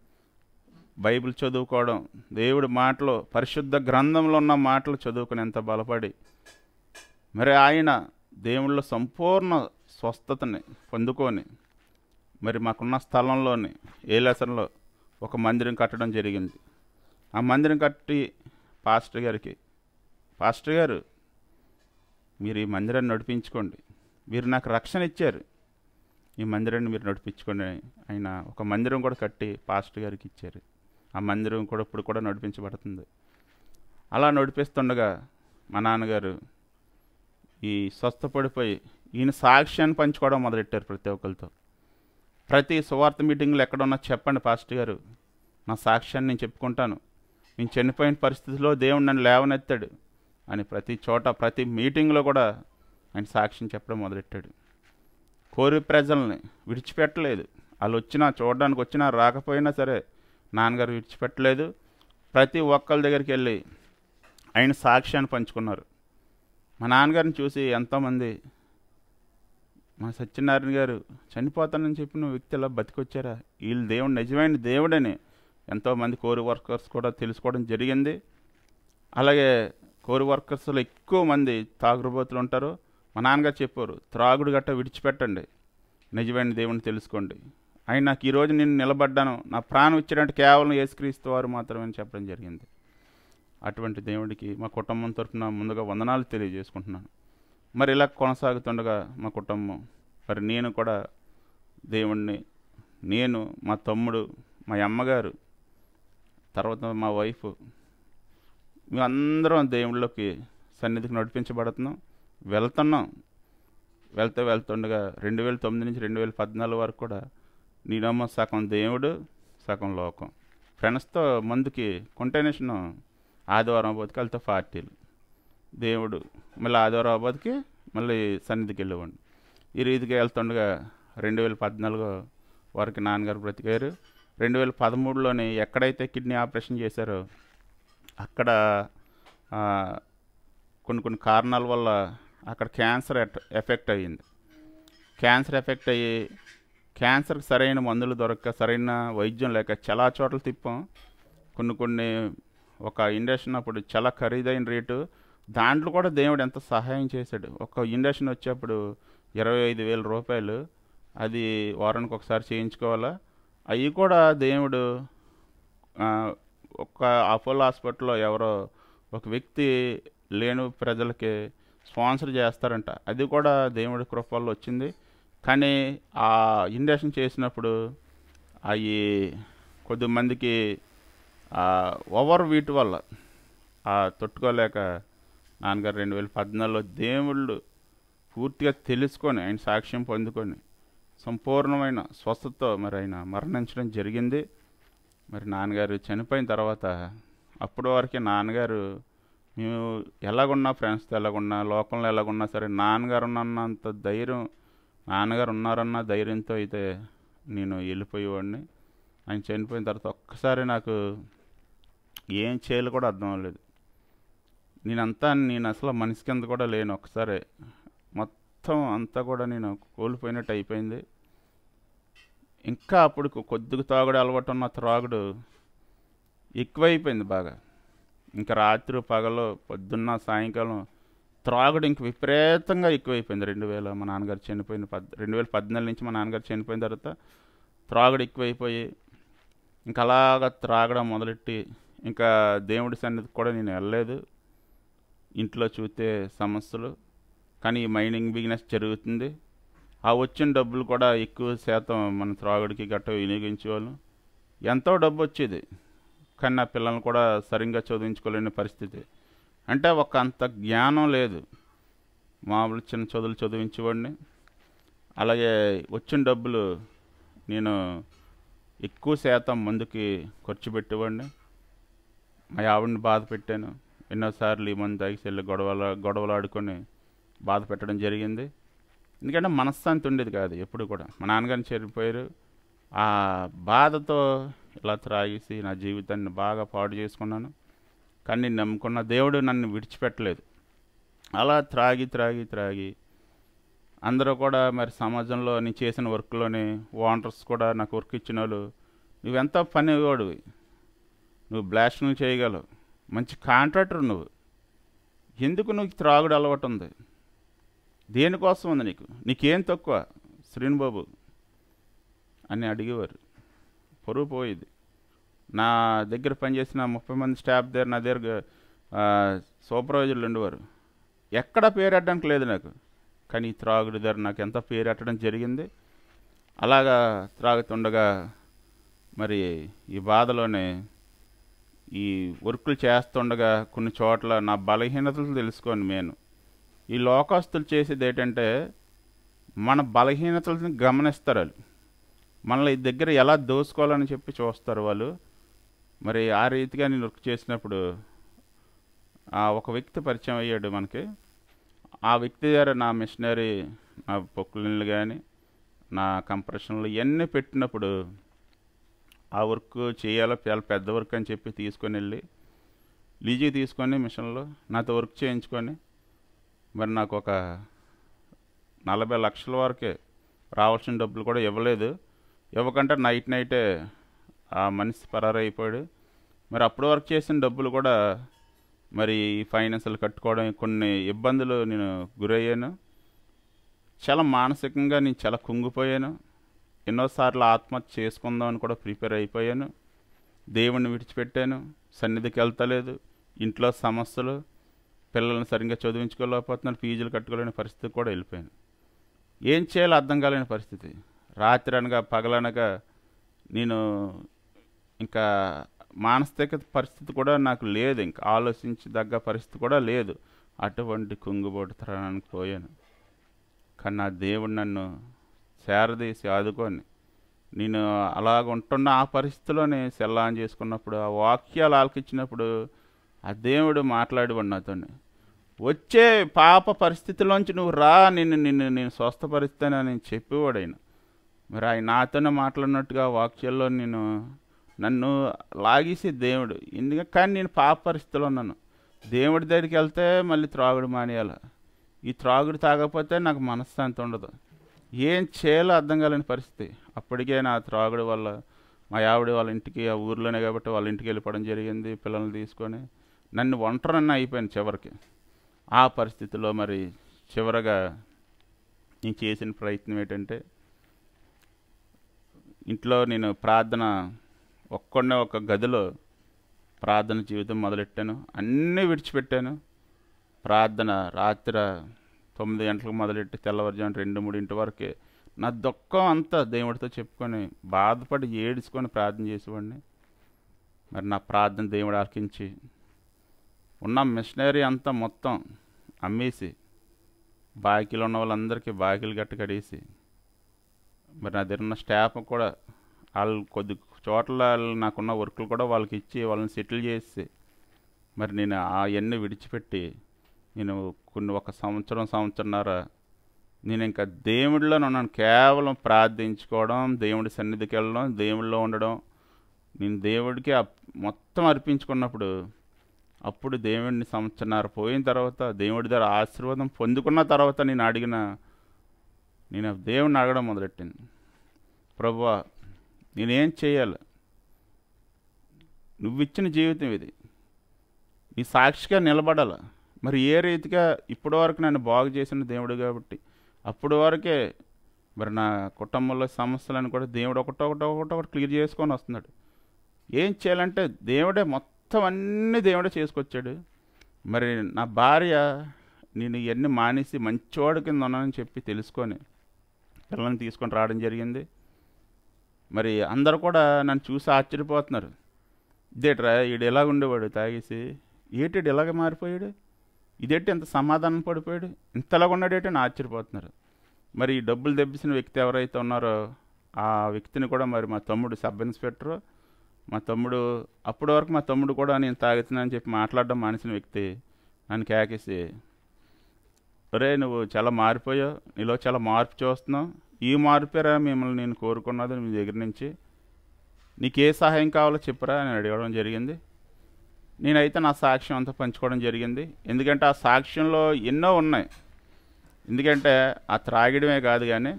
బైబిల్ చదువుకోవడం, దేవుడి మాటలు, పరిశుద్ధ గ్రంథంలో ఉన్న మాటలు చదువుకుని ఎంత బలపడి మరి ఆయన దేవుళ్ళ సంపూర్ణ స్వస్థతని పొందుకొని మరి మాకున్న స్థలంలోని ఏలేసంలో ఒక మందిరం కట్టడం జరిగింది. ఆ మందిరం కట్టి పాస్టర్ గారికి, పాస్టర్ గారు మీరు ఈ మందిరాన్ని నడిపించుకోండి, మీరు నాకు రక్షణ ఇచ్చారు, ఈ మందిరాన్ని మీరు నడిపించుకోండి. ఆయన ఒక మందిరం కూడా కట్టి పాస్టర్ గారికి ఇచ్చారు. ఆ మందిరం కూడా ఇప్పుడు కూడా నడిపించబడుతుంది. అలా నడిపిస్తుండగా మా నాన్నగారు ఈ స్వస్థపడిపోయి ఈయన సాక్ష్యాన్ని పంచుకోవడం మొదలెట్టారు ప్రతి ఒక్కరితో. ప్రతి సువార్త మీటింగ్లో ఎక్కడున్నా చెప్పండి పాస్టర్ గారు, నా సాక్ష్యాన్ని నేను చెప్పుకుంటాను, నేను చనిపోయిన పరిస్థితిలో దేవుడు నన్ను లేవనెత్తాడు అని ప్రతి చోట ప్రతి మీటింగ్లో కూడా ఆయన సాక్ష్యం చెప్పడం మొదలెట్టాడు. కోరి ప్రజల్ని విడిచిపెట్టలేదు. వాళ్ళు వచ్చినా, చూడడానికి వచ్చినా రాకపోయినా సరే నాన్నగారు విడిచిపెట్టలేదు. ప్రతి ఒక్కరి దగ్గరికి వెళ్ళి ఆయన సాక్ష్యాన్ని పంచుకున్నారు. మా నాన్నగారిని చూసి ఎంతోమంది, మా సత్యనారాయణ గారు చనిపోతానని చెప్పిన వ్యక్తులా బతికొచ్చారా, వీళ్ళు దేవుడు నిజమైన దేవుడని ఎంతోమంది కోరి వర్కర్స్ కూడా తెలుసుకోవడం జరిగింది. అలాగే కోరి వర్కర్స్లో ఎక్కువ మంది తాగుడుబోతులు ఉంటారు. మా నాన్నగారు చెప్పారు, త్రాగుడు గట్ట విడిచిపెట్టండి, నిజమైన దేవుని తెలుసుకోండి. ఆయన నాకు ఈరోజు నేను నిలబడ్డాను, నా ప్రాణం ఇచ్చాడంటే కేవలం యేసుక్రీస్తు వారు మాత్రమే చెప్పడం జరిగింది. అటువంటి దేవుడికి మా కుటుంబం తరఫున ముందుగా వందనాలు తెలియజేసుకుంటున్నాను. మరి ఇలా కొనసాగుతుండగా మా కుటుంబం, మరి నేను కూడా దేవుణ్ణి, నేను, మా తమ్ముడు, మా అమ్మగారు, తర్వాత మా వైఫ్, మేమందరం దేవుళ్ళకి సన్నిధికి నడిపించబడుతున్నాం, వెళ్తున్నాం. వెళ్తుండగా 2009 నుంచి 2014 వరకు కూడా నేనమ్మ సగం దేవుడు సగం లోకం. ఫ్రెండ్స్తో మందుకి కంటిన్యూషన్, ఆదివారం అవ్వబోతుకి వెళ్తే పార్టీలు, దేవుడు మళ్ళీ ఆదివారం అవ్వబోతుకి మళ్ళీ సన్నిధికి వెళ్ళేవాడిని. ఈ రీతిగా వెళ్తుండగా 2014 వరకు నాన్నగారు బ్రతికారు. 2013లోని ఎక్కడైతే కిడ్నీ ఆపరేషన్ చేశారో అక్కడ కొన్ని కారణాల వల్ల అక్కడ క్యాన్సర్ ఎఫెక్ట్ అయ్యింది. క్యాన్సర్ ఎఫెక్ట్ అయ్యి క్యాన్సర్కి సరైన మందులు దొరక్క, సరైన వైద్యం లేక చాలా చోట్ల తిప్పాం. కొన్ని ఒక ఇండక్షన్ అప్పుడు చాలా ఖరీదైన రేటు, దాంట్లో కూడా దేవుడు ఎంత సహాయం చేశాడు. ఒక ఇండక్షన్ వచ్చేప్పుడు 25,000 రూపాయలు, అది వారానికి ఒకసారి చేయించుకోవాలా. అవి కూడా దేవుడు ఒక అపోలో హాస్పిటల్లో ఎవరో ఒక వ్యక్తి లేని ప్రజలకి స్పాన్సర్ చేస్తారంట. అది కూడా దేవుడి కృపల్లో వచ్చింది. కానీ ఆ ఇండక్షన్ చేసినప్పుడు అవి కొద్దిమందికి ఓవర్ వీటి వల్ల తట్టుకోలేక నాన్నగారు 2014లో దేవుళ్ళు పూర్తిగా తెలుసుకొని ఆయన సాక్ష్యం పొందుకొని సంపూర్ణమైన స్వస్థతతో మరి ఆయన మరణించడం జరిగింది. మరి నాన్నగారు చనిపోయిన తర్వాత అప్పటి వరకే నాన్నగారు, మేము ఎలాగున్నా, ఫ్రెండ్స్తో ఎలాగున్నా, లోకంలో ఎలాగున్నా సరే నాన్నగారు ఉన్నంత ధైర్యం, నాన్నగారు ఉన్నారన్న ధైర్యంతో అయితే నేను వెళ్ళిపోయేవాడిని. ఆయన చనిపోయిన తర్వాత ఒక్కసారి నాకు ఏం చేయాలో కూడా అర్థం అవ్వలేదు. నేను అసలు మనిషి కింద కూడా లేను. ఒక్కసారి మొత్తం అంతా కూడా నేను కోల్పోయినట్టు అయిపోయింది. ఇంకా అప్పుడు కొద్దిగా తాగుడు అలవాటు ఉన్న త్రాగుడు ఎక్కువైపోయింది బాగా. ఇంకా రాత్రి పగలు పొద్దున్న సాయంకాలం త్రాగుడు ఇంక విపరీతంగా ఎక్కువైపోయింది. 2014 నుంచి మా నాన్నగారు చనిపోయిన తర్వాత త్రాగుడు ఎక్కువైపోయి ఇంకా అలాగా త్రాగడం మొదలెట్టి ఇంకా దేవుడి సన్నిధికి కూడా నేను వెళ్ళలేదు. ఇంట్లో చూస్తే సమస్యలు, కానీ ఈ మైనింగ్ బిజినెస్ జరుగుతుంది. ఆ వచ్చిన డబ్బులు కూడా ఎక్కువ శాతం మన త్రాగుడికి గట్ట వినియోగించేవాళ్ళం. ఎంతో డబ్బు వచ్చేది, కానీ నా పిల్లల్ని కూడా సరిగ్గా చదివించుకోలేని పరిస్థితి. అంటే అంత జ్ఞానం లేదు. మామూలు చిన్న చదువులు చదివించేవాడిని. అలాగే వచ్చిన డబ్బులు నేను ఎక్కువ శాతం ముందుకి ఖర్చు పెట్టేవాడిని. మా ఆవిడని బాధ పెట్టాను. ఎన్నోసార్లు ఈ మంది తాగిసెళ్ళి గొడవలు ఆడుకొని బాధ పెట్టడం జరిగింది. ఎందుకంటే మనశ్శాంతి ఉండేది కాదు ఎప్పుడు కూడా. మా నాన్నగారిని చనిపోయారు, ఆ బాధతో ఇలా త్రాగేసి నా జీవితాన్ని బాగా పాడు చేసుకున్నాను. కానీ నేను నమ్ముకున్న దేవుడు నన్ను విడిచిపెట్టలేదు. అలా త్రాగి అందరూ కూడా మరి సమాజంలో నేను చేసిన వర్క్లోని ఓనర్స్ కూడా నాకు వర్క్ ఇచ్చిన వాళ్ళు, నువ్వెంత పనివాడివి, నువ్వు బ్లాస్టింగ్ చేయగలవు, మంచి కాంట్రాక్టర్ నువ్వు, ఎందుకు నువ్వు త్రాగుడు అలవాటు ఉంది, దేనికోసం ఉంది నీకేం తక్కువ శ్రీనుబాబు అని అడిగేవారు. పొరుగు పోయేది. నా దగ్గర పనిచేసిన 30 మంది స్టాఫ్ దగ్గర, నా దగ్గర సూపర్వైజర్లు ఉండేవారు. ఎక్కడ పేరెట్టడానికి లేదు నాకు, కానీ ఈ త్రాగుడి దగ్గర నాకు ఎంత పేరెట్టడం జరిగింది. అలాగా త్రాగుతుండగా మరి ఈ బాధలోనే ఈ వర్కులు చేస్తుండగా కొన్ని చోట్ల నా బలహీనతలు తెలుసుకోండి. నేను ఈ లోకస్తులు చేసేది ఏంటంటే మన బలహీనతలను గమనిస్తారు. వాళ్ళు మనల్ని ఈ దగ్గర ఎలా దోసుకోవాలని చెప్పి చూస్తారు వాళ్ళు. మరి ఆ రీతిగా నేను వర్క్ చేసినప్పుడు ఒక వ్యక్తి పరిచయం అయ్యాడు మనకి. ఆ వ్యక్తి దగ్గర నా మిషనరీ, నా పొక్కులు కానీ నా కంప్రెషన్లు ఇవన్నీ పెట్టినప్పుడు ఆ వర్క్ చేయాలో చాలా పెద్ద వర్క్ అని చెప్పి తీసుకొని వెళ్ళి లీజీ తీసుకొని మిషన్లో నాతో వర్క్ చేయించుకొని మరి నాకు ఒక 40 లక్షల వరకే రావాల్సిన డబ్బులు కూడా ఇవ్వలేదు. ఇవ్వకంటే నైటే ఆ మనిషి పరారైపోయాడు. మరి అప్పుడు వర్క్ చేసిన డబ్బులు కూడా మరి ఫైనాన్షియల్ కట్టుకోవడం కొన్ని ఇబ్బందులు నేను గురయ్యాను. చాలా మానసికంగా నేను చాలా కుంగిపోయాను. ఎన్నోసార్లు ఆత్మహత్య చేసుకుందామని కూడా ప్రిపేర్ అయిపోయాను. దేవుణ్ణి విడిచిపెట్టాను, సన్నిధికి వెళ్తలేదు, ఇంట్లో సమస్యలు, పిల్లల్ని సరిగ్గా చదివించుకోలేకపోతున్నాను, ఫీజులు కట్టుకోలేని పరిస్థితి కూడా వెళ్ళిపోయాను. ఏం చేయాలో అర్థం కాలేని పరిస్థితి. రాత్రి అనగా పగలనగా నేను ఇంకా మానసిక పరిస్థితి కూడా నాకు లేదు, ఇంకా ఆలోచించదగ్గ పరిస్థితి కూడా లేదు. అటువంటి కుంగుబోటుతనానికి పోయాను. కానీ నా దేవుడు నన్ను చేరదీసి ఆదుకొని నేను అలాగ ఉంటున్న ఆ పరిస్థితిలోనే సెల్లాన్ చేసుకున్నప్పుడు, ఆ వాక్యాలు ఆలకించినప్పుడు ఆ దేవుడు మాట్లాడేవాడు నాతో, వచ్చే పాప పరిస్థితిలోంచి నువ్వు రా, నేను స్వస్థపరుస్తానని చెప్పేవాడు ఆయన. మరి ఆయన నాతోనే మాట్లాడినట్టుగా వాక్యాల్లో నన్ను లాగేసి దేవుడు కానీ నేను పాప పరిస్థితిలో ఉన్నాను. దేవుడి దగ్గరికి వెళ్తే మళ్ళీ త్రాగుడు మానేయాలి. ఈ త్రాగుడు తాగకపోతే నాకు మనశ్శాంతి ఉండదు. ఏం చేయాలో అర్థం కాలేని పరిస్థితి. అప్పటికే నా త్రాగుడు వల్ల మా ఆవిడ వాళ్ళ ఇంటికి, ఆ ఊర్లోనే కాబట్టి వాళ్ళ ఇంటికి వెళ్ళిపోవడం జరిగింది పిల్లల్ని తీసుకొని. నన్ను ఒంటరిని అయిపోయాను చివరికి. ఆ పరిస్థితిలో మరి చివరగా నేను చేసిన ప్రయత్నం ఏంటంటే, ఇంట్లో నేను ప్రార్థన ఒక గదిలో ప్రార్థన జీవితం మొదలెట్టాను. అన్నీ విడిచిపెట్టాను. ప్రార్థన రాత్రి 9 గంటలకు మొదలెట్టి తెల్లవారుజాము 2-3 వరకే నా దుఃఖం అంతా దేవుడితో చెప్పుకొని బాధపడి ఏడ్చుకొని ప్రార్థన చేసేవాడిని. మరి నా ప్రార్థన దేవుడు ఆలకించి ఉన్న మిషనరీ అంతా మొత్తం అమ్మేసి బాకీలు ఉన్న వాళ్ళందరికీ బాకీలు గట్ట కడేసి, మరి నా దగ్గర ఉన్న స్టాఫ్ కూడా వాళ్ళు కొద్ది చోట్ల నాకున్న వర్కులు కూడా వాళ్ళకి ఇచ్చి వాళ్ళని సెటిల్ చేసి, మరి నేను అవన్నీ విడిచిపెట్టి నేను ఒక సంవత్సరంన్నర నేను ఇంకా దేవుడిలో ఉన్నాను. కేవలం ప్రార్థించుకోవడం, దేవుడి సన్నిధికి వెళ్ళడం, దేవుడిలో ఉండడం. నేను దేవుడికి మొత్తం అర్పించుకున్నప్పుడు, అప్పుడు దేవుడిని సంవత్సరంన్నర పోయిన తర్వాత దేవుడి దగ్గర ఆశీర్వాదం పొందుకున్న తర్వాత నేను దేవుడిని అడగడం మొదలెట్టాను. ప్రభువా, నేనేం చేయాలి? నువ్వు ఇచ్చిన జీవితం ఇది, నీ సాక్షిగా నిలబడాలి. మరి ఏ రీతిగా ఇప్పటివరకు నన్ను బాగు చేసిన దేవుడు కాబట్టి అప్పటి వరకే మరి నా కుటుంబంలో సమస్యలను కూడా దేవుడు ఒకటొకటి క్లియర్ చేసుకొని వస్తున్నాడు. ఏం చేయాలంటే దేవుడే మొత్తం అన్నీ దేవుడే చేసుకొచ్చాడు. మరి నా భార్య నేను ఇవన్నీ మానేసి మంచివాడు కింద ఉన్నానని చెప్పి తెలుసుకొని పిల్లల్ని తీసుకొని రావడం జరిగింది. మరి అందరూ కూడా నన్ను చూసి ఆశ్చర్యపోతున్నారు. ఇదేట్రా వీడు ఎలాగ ఉండేవాడు తాగేసి, ఏటిడు ఎలాగ మారిపోయాడు, ఇదేంటి ఎంత సమాధానం పడిపోయాడు, ఇంతలాగా ఉన్నాడేంటి అని ఆశ్చర్యపోతున్నారు. మరి ఈ డబ్బులు దెబ్బసిన వ్యక్తి ఎవరైతే ఉన్నారో ఆ వ్యక్తిని కూడా మరి మా తమ్ముడు సబ్ ఇన్స్పెక్టరు, మా తమ్ముడు అప్పటి వరకు మా తమ్ముడు కూడా నేను తాగుతున్నానని చెప్పి మాట్లాడడం మానేసిన వ్యక్తి నన్ను కేకేసి, ఒరే నువ్వు చాలా మారిపోయావు, నీలో చాలా మార్పు చూస్తున్నావు, ఈ మార్పేరా మిమ్మల్ని నేను కోరుకున్నది మీ దగ్గర నుంచి, నీకు ఏ సహాయం కావాలో చెప్పరా అని అడగడం జరిగింది. నేనైతే నా సాక్ష్యం అంతా పంచుకోవడం జరిగింది. ఎందుకంటే ఆ సాక్ష్యంలో ఎన్నో ఉన్నాయి. ఎందుకంటే ఆ త్రాగడమే కాదు, కానీ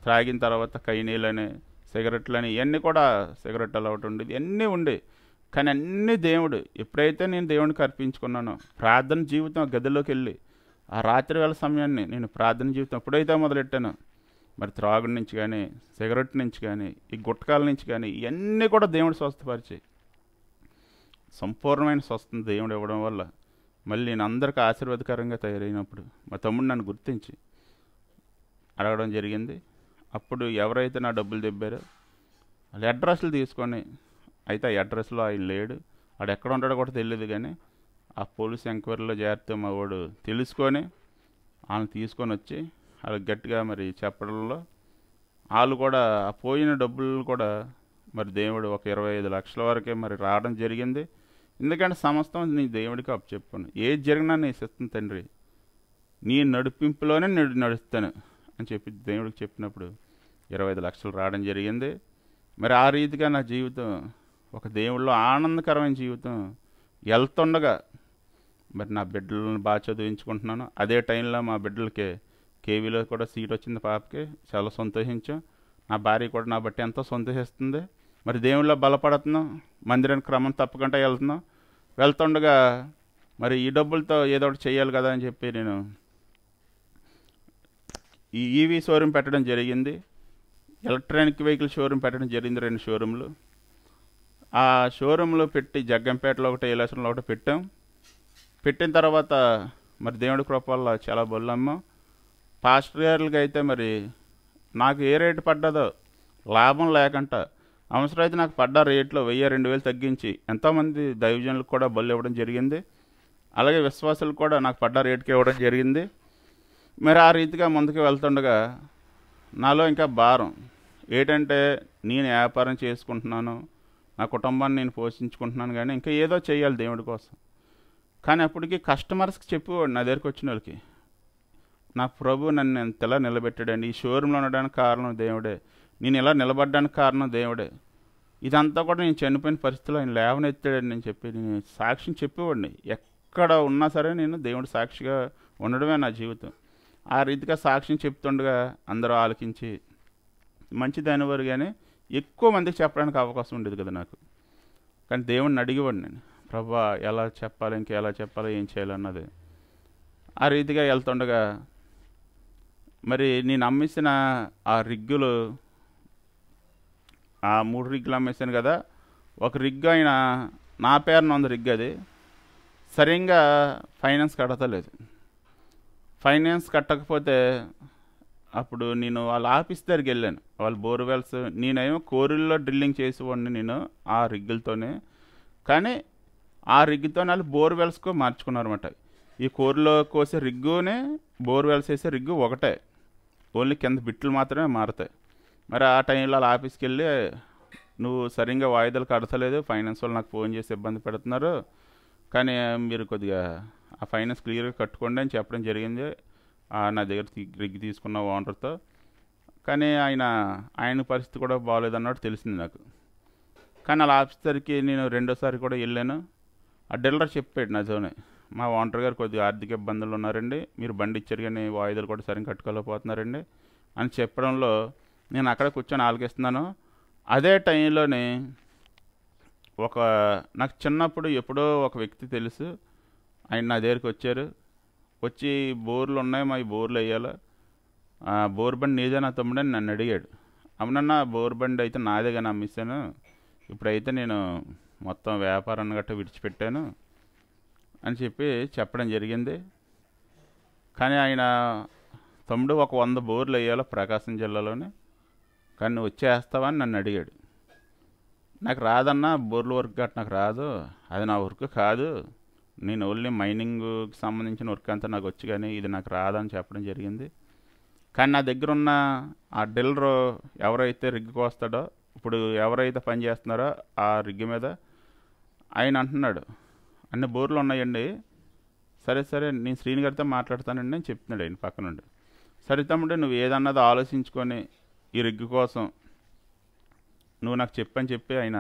త్రాగిన తర్వాత కైనీలని, సిగరెట్లని, ఇవన్నీ కూడా సిగరెట్ అలవాటు ఉండేది, ఇవన్నీ ఉండే. కానీ అన్నీ దేవుడు ఎప్పుడైతే నేను దేవుడికి అర్పించుకున్నానో, ప్రార్థన జీవితం గదిలోకి వెళ్ళి ఆ రాత్రి వేళ సమయాన్ని నేను ప్రార్థన జీవితం ఎప్పుడైతే మొదలెట్టానో, మరి త్రాగుడి నుంచి కానీ, సిగరెట్ నుంచి కానీ, ఈ గుట్కాల నుంచి కానీ, ఇవన్నీ కూడా దేవుడు స్వస్థపరిచి సంపూర్ణమైన స్వస్థత దేవుడు ఇవ్వడం వల్ల మళ్ళీ నేను అందరికీ ఆశీర్వాదకరంగా తయారైనప్పుడు మా తమ్ముడు నన్ను గుర్తించి అడగడం జరిగింది. అప్పుడు ఎవరైతే నా డబ్బులు దెబ్బారో వాళ్ళ అడ్రస్లు తీసుకొని, అయితే ఆ అడ్రస్లో ఆయన లేడు, వాడు ఎక్కడ ఉంటాడో కూడా తెలియదు, కానీ ఆ పోలీస్ ఎంక్వైరీలో చేరితే మా వాడు తెలుసుకొని వాళ్ళని తీసుకొని వచ్చి వాళ్ళకి గట్టిగా మరి చెప్పడంలో వాళ్ళు కూడా ఆ పోయిన డబ్బులు కూడా మరి దేవుడు ఒక 25 లక్షల వరకే మరి రావడం జరిగింది. ఎందుకంటే సమస్తం నీ దేవుడికి అప్పచెప్పాను, ఏది జరిగినా నీ ఇస్తాను తండ్రి, నీ నడిపింపులోనే నడుస్తాను అని చెప్పి దేవుడికి చెప్పినప్పుడు 25 లక్షలు రావడం జరిగింది. మరి ఆ రీతిగా నా జీవితం ఒక దేవుళ్ళో ఆనందకరమైన జీవితం వెళ్తుండగా మరి నా బిడ్డలను బాగా చదివించుకుంటున్నాను. అదే టైంలో మా బిడ్డలకి కేవీలో కూడా సీట్ వచ్చింది, పాపకి చాలా సంతోషించాం. నా భార్య కూడా నా బట్టి ఎంతో సంతోషిస్తుంది. మరి దేవుళ్ళో బలపడుతున్నాం, మందిరానికి క్రమం తప్పకుండా వెళ్తుండగా మరి ఈ డబ్బులతో ఏదో ఒకటి చేయాలి కదా అని చెప్పి నేను ఈ ఈవీ షోరూమ్ పెట్టడం జరిగింది. ఎలక్ట్రానిక్ వెహికల్ షోరూమ్ పెట్టడం జరిగింది, 2 షోరూమ్లు. ఆ షోరూంలో పెట్టి జగ్గంపేటలో ఒకటి, ఏలేశ్వరంలో ఒకటి పెట్టిన తర్వాత మరి దేవుడి కృప వల్ల చాలా బొల్లమ్మ పాస్టర్ గారులకి అయితే మరి నాకు ఏ రేటు పడ్డదో లాభం లేకుండా అవసరమైతే నాకు పడ్డ రేట్లో 1000-2000 తగ్గించి ఎంతోమంది దైవజనులకు కూడా బళ్ళు ఇవ్వడం జరిగింది. అలాగే విశ్వాసులకు కూడా నాకు పడ్డ రేటుకి ఇవ్వడం జరిగింది. మరి ఆ రీతిగా ముందుకు వెళ్తుండగా నాలో ఇంకా భారం ఏంటంటే, నేను వ్యాపారం చేసుకుంటున్నాను, నా కుటుంబాన్ని నేను పోషించుకుంటున్నాను, కానీ ఇంకా ఏదో చేయాలి దేవుడి కోసం. కానీ అప్పటికి కస్టమర్స్కి చెప్పేవాడు నా దగ్గరికి వచ్చిన వాళ్ళకి, నా ప్రభు నన్ను ఎంతలా నిలబెట్టాడండి, ఈ షోరూంలో ఉండడానికి కారణం దేవుడే, నేను ఇలా నిలబడ్డానికి కారణం దేవుడే. ఇదంతా కూడా నేను చనిపోయిన పరిస్థితిలో ఆయన లేవనెత్తాడని నేను చెప్పి నేను సాక్ష్యం చెప్పేవాడిని. ఎక్కడ ఉన్నా సరే నేను దేవుడి సాక్షిగా ఉండడమే నా జీవితం. ఆ రీతిగా సాక్ష్యం చెప్తుండగా అందరూ ఆలకించి మంచిది అనేవారు, కానీ ఎక్కువ మందికి చెప్పడానికి అవకాశం ఉండేది కదా నాకు. కానీ దేవుడిని అడిగేవాడిని నేను, ప్రభా ఎలా చెప్పాలి, ఇంకా ఎలా చెప్పాలి, ఏం చేయాలన్నది. ఆ రీతిగా వెళ్తుండగా మరి నేను అమ్మేసిన ఆ రిగ్గులు, ఆ 3 రిగ్గులు అమ్మేసాను కదా, ఒక రిగ్గు ఆయన నా పేరున ఉంది రిగ్గు, అది సరిగ్గా ఫైనాన్స్ కట్టలేదు. ఫైనాన్స్ కట్టకపోతే అప్పుడు నేను వాళ్ళ ఆఫీస్ దగ్గరికి వెళ్ళాను. వాళ్ళు బోర్వెల్స్, నేనేమో కోరిల్లో డ్రిల్లింగ్ చేసేవాడిని నేను ఆ రిగ్గులతోనే. కానీ ఆ రిగ్గుతో వాళ్ళు బోర్వెల్స్కో మార్చుకున్నారన్నమాట. ఈ కోరిలో కోసే రిగ్గునే బోర్వెల్స్ వేసే రిగ్గు ఒకటే, ఓన్లీ కింద బిట్లు మాత్రమే మారుతాయి. మరి ఆ టైంలో వాళ్ళ ఆఫీస్కి వెళ్ళి, నువ్వు సరిగ్గా వాయిదాలు కడతలేదు, ఫైనాన్స్ వాళ్ళు నాకు ఫోన్ చేసి ఇబ్బంది పెడుతున్నారు, కానీ మీరు కొద్దిగా ఆ ఫైనాన్స్ క్లియర్గా కట్టుకోండి అని చెప్పడం జరిగింది నా దగ్గర రిగ్ తీసుకున్న ఓనర్తో. కానీ ఆయన పరిస్థితి కూడా బాగోలేదన్నట్టు తెలిసింది నాకు. కానీ అలా ఆఫీసర్కి నేను రెండోసారి కూడా వెళ్ళాను. ఆ డీలర్ చెప్పాడు నాతోనే, మా ఓనర్ గారు కొద్దిగా ఆర్థిక ఇబ్బందులు ఉన్నారండి, మీరు బండి ఇచ్చారు కానీ వాయిదాలు కూడా సరిగ్గా కట్టుకోలేకపోతున్నారండి అని చెప్పడంలో నేను అక్కడ కూర్చొని ఆలకిస్తున్నాను. అదే టైంలోనే నాకు చిన్నప్పుడు ఎప్పుడో ఒక వ్యక్తి తెలుసు, ఆయన నా దగ్గరికి వచ్చారు. వచ్చి బోర్లు ఉన్నాయి, మా ఈ బోర్లు వేయాలి, బోర్ బండి నీదే నా తమ్ముడని నన్ను అడిగాడు. అవునన్నా బోర్ బండి అయితే నాదే కానీ అమ్మేశాను, ఇప్పుడైతే నేను మొత్తం వ్యాపారాన్ని గట్రా విడిచిపెట్టాను అని చెప్పడం జరిగింది. కానీ ఆయన తమ్ముడు ఒక 100 బోర్లు వేయాలి ప్రకాశం జిల్లాలోనే, కానీ నువ్వు వచ్చేస్తావా అని నన్ను అడిగాడు. నాకు రాదన్నా, బోర్ల వర్క్ గట్రా నాకు రాదు, అది నా వర్క్ కాదు, నేను ఓన్లీ మైనింగ్కి సంబంధించిన వర్క్ అంతా నాకు వచ్చి, కానీ ఇది నాకు రాదని చెప్పడం జరిగింది. కానీ నా దగ్గర ఉన్న ఆ డీలరు ఎవరైతే రిగ్గుకు వస్తాడో, ఇప్పుడు ఎవరైతే పని చేస్తున్నారో ఆ రిగ్గు మీద ఆయన అంటున్నాడు, అన్ని బోర్లు ఉన్నాయండి, సరే సరే నేను శ్రీని గారితో మాట్లాడతానండి అని చెప్తున్నాడు ఆయన పక్క నుండి. సరే తమ్ముడు, నువ్వు ఏదన్నది ఆలోచించుకొని ఈ రిగ్గు కోసం నువ్వు నాకు చెప్పని చెప్పి ఆయన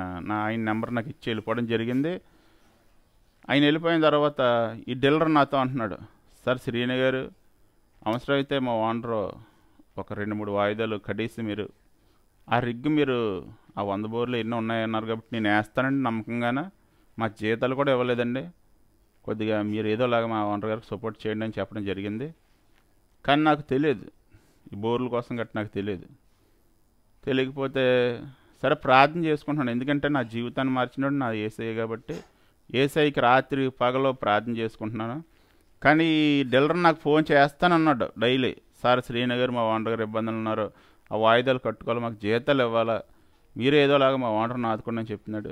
నెంబర్ నాకు ఇచ్చి వెళ్ళిపోవడం జరిగింది. ఆయన వెళ్ళిపోయిన తర్వాత ఈ డీలర్ నాతో అంటున్నాడు, సార్ శ్రీని గారు, అవసరమైతే మా ఓనరు ఒక 2-3 వాయిదాలు కట్టేసి మీరు ఆ రిగ్గు, మీరు ఆ 100 బోర్లు ఎన్నో ఉన్నాయన్నారు కాబట్టి నేను వేస్తానండి నమ్మకంగానే, మా జీతాలు కూడా ఇవ్వలేదండి, కొద్దిగా మీరు ఏదోలాగా మా ఓనర్ గారికి సపోర్ట్ చేయండి అని చెప్పడం జరిగింది. కానీ నాకు తెలియదు ఈ బోర్ల కోసం గట్టి, నాకు తెలియకపోతే సరే ప్రార్థన చేసుకుంటున్నాను, ఎందుకంటే నా జీవితాన్ని మార్చినాడు నా యేసయ్య కాబట్టి యేసయ్యకి రాత్రి పగలో ప్రార్థన చేసుకుంటున్నాను. కానీ ఈ డీలర్ నాకు ఫోన్ చేస్తానన్నాడు డైలీ, సార్ శ్రీనగర్ మా ఓనర్ గారు ఇబ్బందులు ఉన్నారు, ఆ వాయిదాలు కట్టుకోవాలి, మాకు జీతాలు ఇవ్వాలా, మీరు ఏదోలాగా మా ఓనర్ని ఆదుకోండి అని చెప్తున్నాడు.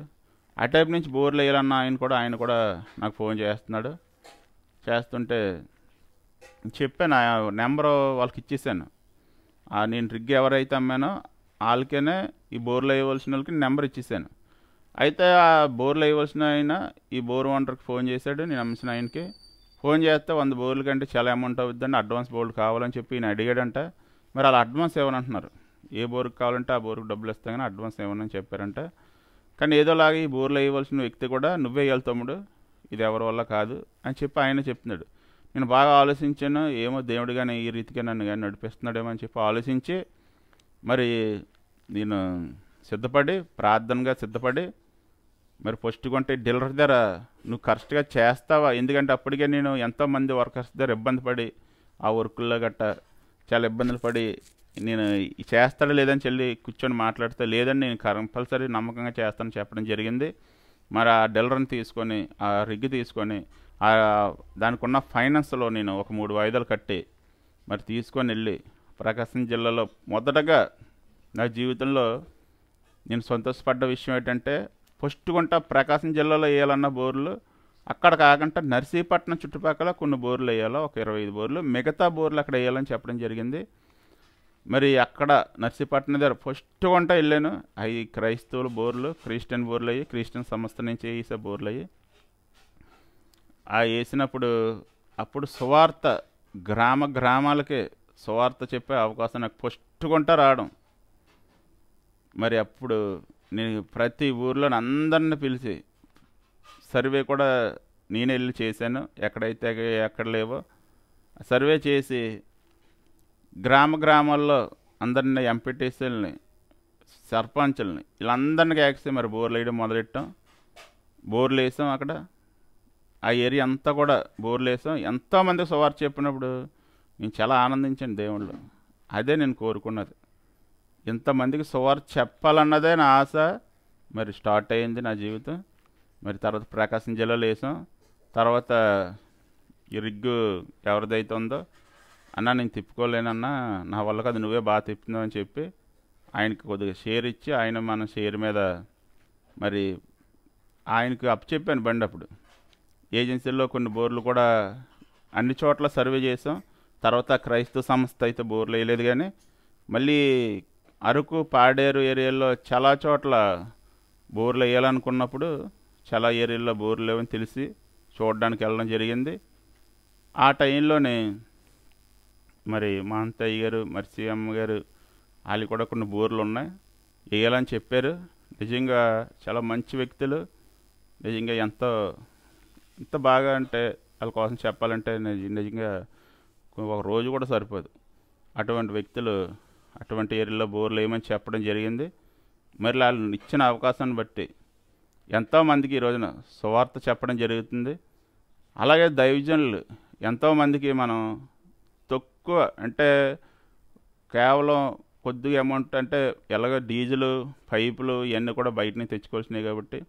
ఆ టైప్ నుంచి బోర్లు వేయాలన్న ఆయన కూడా నాకు ఫోన్ చేస్తున్నాడు. చేస్తుంటే చెప్పాను, ఆ నెంబరు వాళ్ళకి ఇచ్చేసాను. నేను రిగ్ ఎవరైతే అమ్మానో వాళ్ళకనే ఈ బోర్లు వేయవలసిన వాళ్ళకి నెంబర్ ఇచ్చేసాను. అయితే ఆ బోర్లు వేయవలసిన ఆయన ఈ బోర్ ఓనర్కి ఫోన్ చేశాడు, నేను అమ్మిన ఆయనకి ఫోన్ చేస్తే 100 బోర్ల కంటే చాలా అమౌంట్ అవుతుందండి, అడ్వాన్స్ బోర్లు కావాలని చెప్పి ఈయన అడిగాడంట. మరి అలా అడ్వాన్స్ ఇవ్వనంటున్నారు, ఏ బోర్కి కావాలంటే ఆ బోర్కి డబ్బులు ఇస్తాం కానీ అడ్వాన్స్ ఇవ్వనని చెప్పారంట. కానీ ఏదోలాగా ఈ బోర్లు వేయవలసిన వ్యక్తి కూడా నువ్వే వేయాలి తమ్ముడు, ఇది ఎవరి వల్ల కాదు అని చెప్పి ఆయన చెప్తున్నాడు. నేను బాగా ఆలోచించాను, ఏమో దేవుడు కానీ ఈ రీతిగా నన్ను కానీ నడిపిస్తున్నాడేమో అని చెప్పి ఆలోచించి మరి నేను ప్రార్థనగా సిద్ధపడి మరి ఫస్ట్ కొంటే డీలర్ దగ్గర నువ్వు కరెక్ట్గా చేస్తావా, ఎందుకంటే అప్పటికే నేను ఎంతోమంది వర్కర్స్ దగ్గర ఇబ్బంది పడి ఆ వర్కుల్లో గట్ట చాలా ఇబ్బందులు పడి నేను చేస్తాడో లేదని కూర్చొని మాట్లాడితే లేదని నేను కంపల్సరీ నమ్మకంగా చేస్తానని చెప్పడం జరిగింది. మరి ఆ డీలర్ని తీసుకొని ఆ రిగ్ తీసుకొని దానికి ఉన్న ఫైనాన్స్లో నేను ఒక 3 వాయిదాలు కట్టి మరి తీసుకొని వెళ్ళి ప్రకాశం జిల్లాలో మొదటగా నా జీవితంలో నేను సంతోషపడ్డ విషయం ఏంటంటే, ఫస్ట్ కొంట ప్రకాశం జిల్లాలో వేయాలన్న బోర్లు అక్కడ కాకుండా నర్సీపట్నం చుట్టుపక్కల కొన్ని బోర్లు వేయాలో, ఒక 25 బోర్లు, మిగతా బోర్లు అక్కడ వేయాలని చెప్పడం జరిగింది. మరి అక్కడ నర్సీపట్నం దగ్గర ఫస్ట్ కొంట వెళ్ళాను. అవి క్రైస్తవుల బోర్లు, క్రిస్టియన్ బోర్లు అయ్యి, క్రిస్టియన్ సంస్థ నుంచి వేసే బోర్లు అయ్యి వేసినప్పుడు అప్పుడు సువార్త గ్రామాలకే సువార్త చెప్పే అవకాశం నాకు ఫస్ట్ కొంట రావడం. మరి అప్పుడు నేను ప్రతి ఊర్లో అందరిని పిలిచి సర్వే కూడా నేనే వెళ్ళి చేశాను. ఎక్కడైతే ఎక్కడ లేవో సర్వే చేసి గ్రామాల్లో అందరినీ ఎంపీటీసీలని, సర్పంచుల్ని వీళ్ళందరినీ యాక్సి మరి బోర్లు వేయడం మొదలెట్టాం. బోర్లు వేసాం. అక్కడ ఆ ఏరియా అంతా కూడా బోర్లు వేసాం. ఎంతోమందికి సువార్త చెప్పినప్పుడు నేను చాలా ఆనందించాను దేవుళ్ళు. అదే నేను కోరుకున్నది. ఇంతమందికి సువార్త చెప్పాలన్నదే నా ఆశ. మరి స్టార్ట్ అయ్యింది నా జీవితం. మరి తర్వాత ప్రకాశం జిల్లాలో వేసాం. తర్వాత ఈ రిగ్గు ఎవరిదైతే ఉందో అన్నా నేను తిప్పుకోలేనన్నా, నా వల్ల కాదు, నువ్వే బాగా తిప్పుతున్నావు అని చెప్పి ఆయనకి కొద్దిగా షేర్ ఇచ్చి ఆయన మన షేర్ మీద మరి ఆయనకు అప్పచెప్పాను బండి. అప్పుడు ఏజెన్సీల్లో కొన్ని బోర్లు కూడా అన్ని చోట్ల సర్వే చేసాం. తర్వాత క్రైస్తవ సంస్థ అయితే బోర్లు వేయలేదు, కానీ మళ్ళీ అరకు, పాడేరు ఏరియాలో చాలా చోట్ల బోర్లు వేయాలనుకున్నప్పుడు చాలా ఏరియాల్లో బోర్లు లేవని తెలిసి చూడడానికి వెళ్ళడం జరిగింది. ఆ టైంలోనే మరి మా అంతయ్య గారు, మర్చి అమ్మగారు వాళ్ళు కూడా కొన్ని బోర్లు ఉన్నాయి వేయాలని చెప్పారు. నిజంగా చాలా మంచి వ్యక్తులు. నిజంగా ఎంత బాగా అంటే వాళ్ళ కోసం చెప్పాలంటే నిజంగా ఒక రోజు కూడా సరిపోదు. అటువంటి వ్యక్తులు అటువంటి ఏరియాలో బోర్లు వేయమని చెప్పడం జరిగింది. మరి వాళ్ళు ఇచ్చిన అవకాశాన్ని బట్టి ఎంతోమందికి ఈ రోజున సువార్త చెప్పడం జరుగుతుంది. అలాగే దైవజనులు ఎంతోమందికి మనం తక్కువ అంటే కేవలం కొద్దిగా అమౌంట్ అంటే ఎలాగ డీజిల్, పైపులు ఇవన్నీ కూడా బయట నుంచి తెచ్చుకోవాల్సినాయి కాబట్టి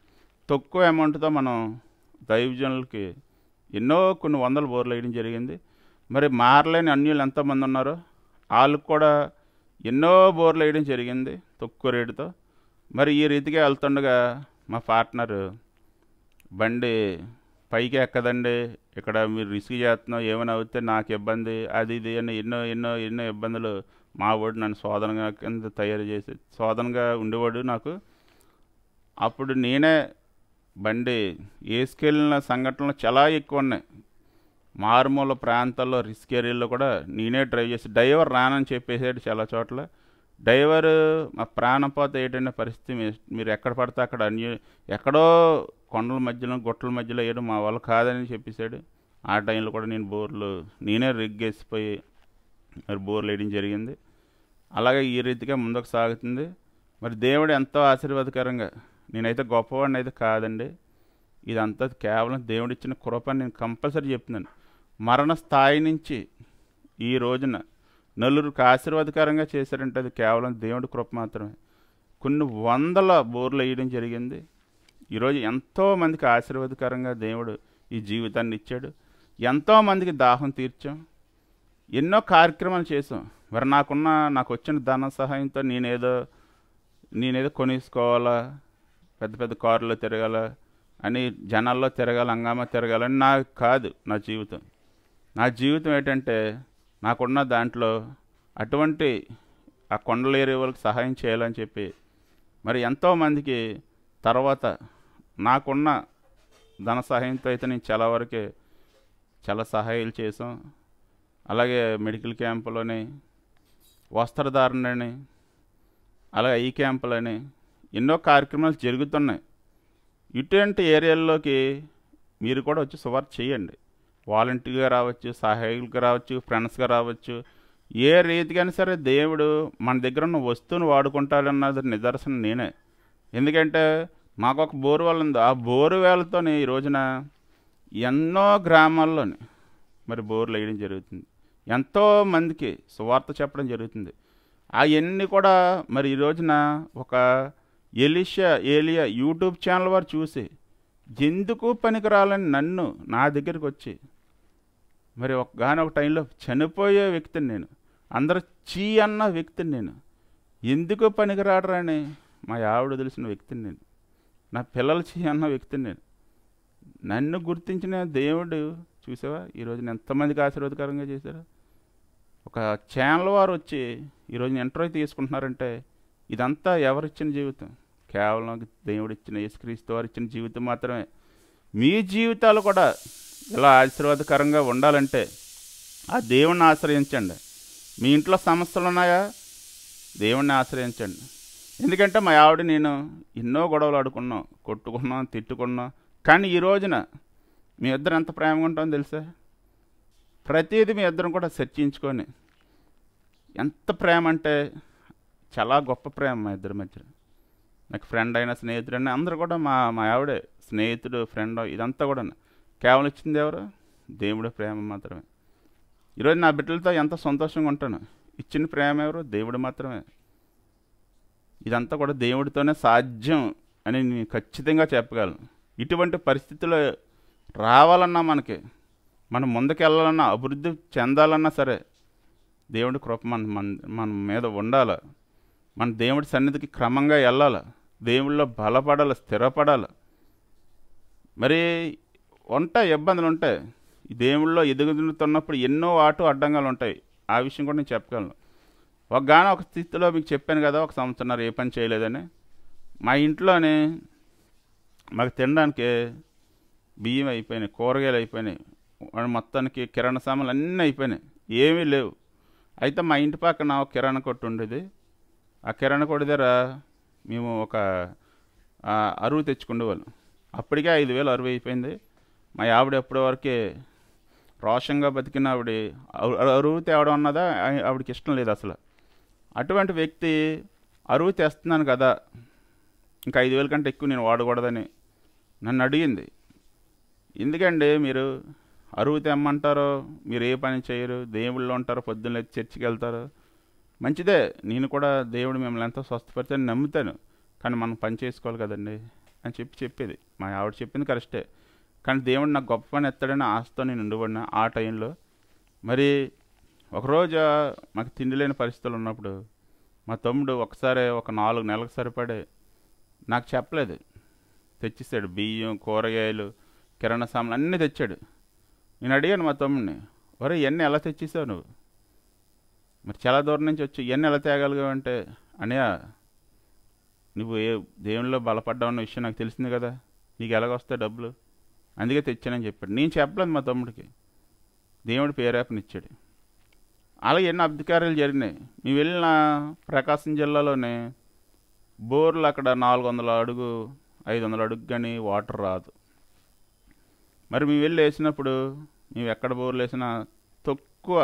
తక్కువ అమౌంట్తో మనం దైవజనులకి కొన్ని వందల బోర్లు వేయడం జరిగింది. మరి మారలేని అన్యులు ఎంతోమంది ఉన్నారో వాళ్ళకు కూడా ఎన్నో బోర్లు వేయడం జరిగింది తక్కువ రేటుతో. మరి ఈ రీతిగా వెళ్తుండగా మా పార్ట్నర్ బండి పైకి ఎక్కదండి, ఇక్కడ మీరు రిస్క్ చేస్తున్నాం, ఏమైనా అవుతే నాకు ఇబ్బంది, అది ఇది అని ఎన్నో ఇబ్బందులు. మా వాడు నన్ను శోధనగా కింద తయారు చేసి శోధనగా ఉండేవాడు నాకు. అప్పుడు నేనే బండి వేసుకెళ్ళిన సంఘటనలు చాలా ఎక్కువ ఉన్నాయి. మారుమూల ప్రాంతాల్లో రిస్క్ ఏరియాలో కూడా నేనే డ్రైవ్ చేసి, డ్రైవర్ రానని చెప్పేసాడు చాలా చోట్ల. డ్రైవరు మా ప్రాణం పోతే ఏంటంటే పరిస్థితి, మీరు ఎక్కడ పడితే అక్కడ ఎక్కడో కొండల మధ్యలో గుట్టల మధ్యలో వేయడం మా వాళ్ళు కాదని చెప్పేశాడు. ఆ టైంలో కూడా నేనే రిగ్గేసిపోయి మరి బోర్లు వేయడం జరిగింది. అలాగే ఈ రీతిగా ముందుకు సాగుతుంది. మరి దేవుడు ఎంతో ఆశీర్వాదకరంగా, నేనైతే గొప్పవాడిని అయితే కాదండి, ఇదంతా కేవలం దేవుడిచ్చిన కృప అని నేను కంపల్సరీ చెప్తున్నాను. మరణ స్థాయి నుంచి ఈ రోజున నలుగురికి ఆశీర్వాదకరంగా చేశారంటే అది కేవలం దేవుడి కృప మాత్రమే. కొన్ని వందల బోర్లు వేయడం జరిగింది. ఈరోజు ఎంతోమందికి ఆశీర్వాదకరంగా దేవుడు ఈ జీవితాన్ని ఇచ్చాడు. ఎంతోమందికి దాహం తీర్చాం, ఎన్నో కార్యక్రమాలు చేసాం. మరి నాకు వచ్చిన ధన సహాయంతో నేనేదో కొనేసుకోవాలా, పెద్ద పెద్ద కారులో తిరగాల అని, జనాల్లో తిరగాలి, హంగామా తిరగాలని నాకు కాదు నా జీవితం ఏంటంటే నాకున్న దాంట్లో అటువంటి ఆ కొండల ఏరియా వాళ్ళకి సహాయం చేయాలని చెప్పి మరి ఎంతోమందికి తర్వాత నాకున్న ధన సహాయంతో అయితే నేను చాలా వరకే చాలా సహాయాలు చేసాం. అలాగే మెడికల్ క్యాంపులని, వస్త్రధారణని, అలాగే ఈ క్యాంపులని ఎన్నో కార్యక్రమాలు జరుగుతున్నాయి. ఇటువంటి ఏరియాల్లోకి మీరు కూడా వచ్చి సువార్త చేయండి. వాలంటీర్గా రావచ్చు, సహాయకులుగా రావచ్చు, ఫ్రెండ్స్గా రావచ్చు. ఏ రీతికైనా సరే దేవుడు మన దగ్గర ఉన్న వస్తువును వాడుకుంటాడన్నది నిదర్శనం నేనే. ఎందుకంటే మాకు ఒక బోరువేల ఉంది. ఆ బోరువేలతో ఈ రోజున ఎన్నో గ్రామాల్లోని మరి బోర్లు వేయడం జరుగుతుంది. ఎంతోమందికి సువార్త చెప్పడం జరుగుతుంది. అవన్నీ కూడా మరి ఈ రోజున ఒక ఏలియా యూట్యూబ్ ఛానల్ వారు చూసి ఎందుకు పనికిరాలని నా దగ్గరికి వచ్చి, మరి ఒక టైంలో చనిపోయే వ్యక్తిని నేను, అందరూ చీ అన్న వ్యక్తిని నేను, ఎందుకు పనికిరాడరా అని మా ఆవిడ తెలిసిన వ్యక్తిని నేను, నా పిల్లలు చీ అన్న వ్యక్తిని నేను. నన్ను గుర్తించిన దేవుడు చూసావా ఈరోజు ఎంతమందికి ఆశీర్వాదకరంగా చేశారు. ఒక ఛానల్ వారు వచ్చి ఈరోజు ఇంటర్వ్యూ తీసుకుంటున్నారంటే ఇదంతా ఎవరిచ్చిన జీవితం? కేవలం దేవుడిచ్చిన యేసుక్రీస్తు వారు ఇచ్చిన జీవితం మాత్రమే. మీ జీవితాలు కూడా ఇలా ఆశీర్వాదకరంగా ఉండాలంటే ఆ దేవుణ్ణి ఆశ్రయించండి. మీ ఇంట్లో సమస్యలు ఉన్నాయా? దేవుణ్ణి ఆశ్రయించండి. ఎందుకంటే మా ఆవిడ నేను ఎన్నో గొడవలు ఆడుకున్నాం, కొట్టుకున్నాం, తిట్టుకున్నాం. కానీ ఈ రోజున మీ ఇద్దరు ఎంత ప్రేమగా ఉంటామో తెలుసా? ప్రతిదీ మీ ఇద్దరం కూడా చర్చించుకొని ఎంత ప్రేమ అంటే చాలా గొప్ప ప్రేమ మా ఇద్దరి మధ్య. నాకు ఫ్రెండ్ అయినా స్నేహితుడైనా అందరూ కూడా మా మా ఆవిడే. స్నేహితుడు, ఫ్రెండ్ ఇదంతా కూడా కేవలం ఇచ్చింది ఎవరు? దేవుడి ప్రేమ మాత్రమే. ఈరోజు నా బిడ్డలతో ఎంత సంతోషంగా ఉంటాను, ఇచ్చిన ప్రేమ ఎవరు? దేవుడు మాత్రమే. ఇదంతా కూడా దేవుడితోనే సాధ్యం అని నేను ఖచ్చితంగా చెప్పగలను. ఇటువంటి పరిస్థితుల్లో రావాలన్నా మనం ముందుకెళ్ళాలన్నా, అభివృద్ధి చెందాలన్నా సరే దేవుడి కృప మన మీద ఉండాలి. మన దేవుడి సన్నిధికి క్రమంగా వెళ్ళాలి, దేవుళ్ళో బలపడాలి, స్థిరపడాలి. మరి ఉంటాయి, ఇబ్బందులు ఉంటాయి. ఈ దేవుళ్ళో ఎదుగుతున్నప్పుడు ఎన్నో అడ్డంగాలు ఉంటాయి. ఆ విషయం కూడా నేను చెప్పగలను. ఒక స్థితిలో మీకు చెప్పాను కదా, 1 సంవత్సరం ఏ పని చేయలేదని. మా ఇంట్లోనే మాకు తినడానికి బియ్యం అయిపోయినాయి, కూరగాయలు అయిపోయినాయి, మొత్తానికి కిరాణా సామాన్లు అన్నీ అయిపోయినాయి, ఏమీ లేవు. అయితే మా ఇంటి పక్కన ఒక కిరాణా కొట్టు ఉండేది. ఆ కిరాణా కొట్టు దగ్గర మేము ఒక అరువు తెచ్చుకునేవాళ్ళం. అప్పటికే 5,000 అరువు అయిపోయింది. మా ఆవిడ ఎప్పటి వరకే రోషంగా బతికిన ఆవిడ అరువు తేవడం అన్నదా ఆవిడకి ఇష్టం లేదు అసలు. అటువంటి వ్యక్తి అరువు తెస్తున్నాను కదా, ఇంకా 5,000 కంటే ఎక్కువ నేను వాడకూడదని నన్ను అడిగింది. ఎందుకండి మీరు అరువు తెమ్మంటారో, మీరు ఏ పని చేయరు, దేవుళ్ళు ఉంటారు, పొద్దున్న చర్చికి వెళ్తారు, మంచిదే. నేను కూడా దేవుడు మిమ్మల్ని ఎంతో స్వస్థపరిచని నమ్ముతాను. కానీ మనం పని చేసుకోవాలి కదండి అని చెప్పేది. మా ఆవిడ చెప్పింది కరెక్టే. కానీ దేవుడు నాకు గొప్ప పని ఎత్తాడని ఆశతో నేను ఉండిపడినా ఆ టైంలో. మరి ఒకరోజు మాకు తిండి లేని పరిస్థితులు ఉన్నప్పుడు మా తమ్ముడు ఒకసారి ఒక 4 నెలలకు సరిపడే నాకు చెప్పలేదు, తెచ్చిస్తాడు. బియ్యం, కూరగాయలు, కిరాణా సామాన్లు అన్నీ తెచ్చాడు. నేను అడిగాను మా తమ్ముడిని, ఒరే ఇవన్నీ ఎలా తెచ్చేసావు నువ్వు? మరి చాలా దూరం నుంచి వచ్చి ఇవన్నీ ఎలా తేగలిగావంటే, అన్నయ్య నువ్వు దేవునిలో బలపడ్డావన్న విషయం నాకు తెలిసింది కదా, నీకు ఎలాగొస్తాయి డబ్బులు, అందుకే తెచ్చానని చెప్పాడు. నేను చెప్పలేదు మా తమ్ముడికి, దేవుడి పేరేపనిచ్చాడు. అలా ఎన్నో అబ్దికార్యాలు జరిగినాయి. మేము వెళ్ళిన ప్రకాశం జిల్లాలోనే బోర్లు అక్కడ 400 అడుగు 500 అడుగు కానీ వాటర్ రాదు. మరి మేము వెళ్ళి వేసినప్పుడు మేము ఎక్కడ బోర్లు వేసినా తక్కువ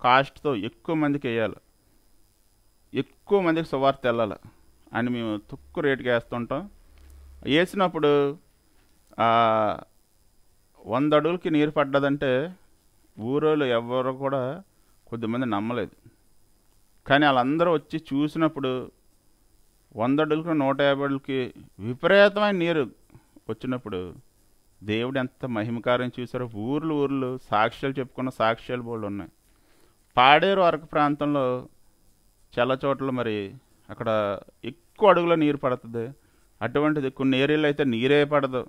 కాస్ట్తో ఎక్కువ మందికి వేయాలి, ఎక్కువ మందికి సువార్త వెళ్ళాలి అని మేము తక్కువ రేటుకి వేస్తుంటాం. వేసినప్పుడు 100 అడుగులకి నీరు పడ్డదంటే ఊరోళ్ళు ఎవరు కూడా కొద్దిమంది నమ్మలేదు. కానీ వాళ్ళందరూ వచ్చి చూసినప్పుడు 100 అడుగులకి 150 అడుగులకి విపరీతమైన నీరు వచ్చినప్పుడు దేవుడు ఎంత మహిమకార్యం చూసారో. ఊర్లు సాక్ష్యాలు చెప్పుకున్న సాక్ష్యాలు బోళ్ళు ఉన్నాయి. పాడేరు అరకు ప్రాంతంలో చాలా చోట్ల మరి అక్కడ ఎక్కువ అడుగులో నీరు పడుతుంది. అటువంటిది కొన్ని ఏరియాలో అయితే నీరే పడదు.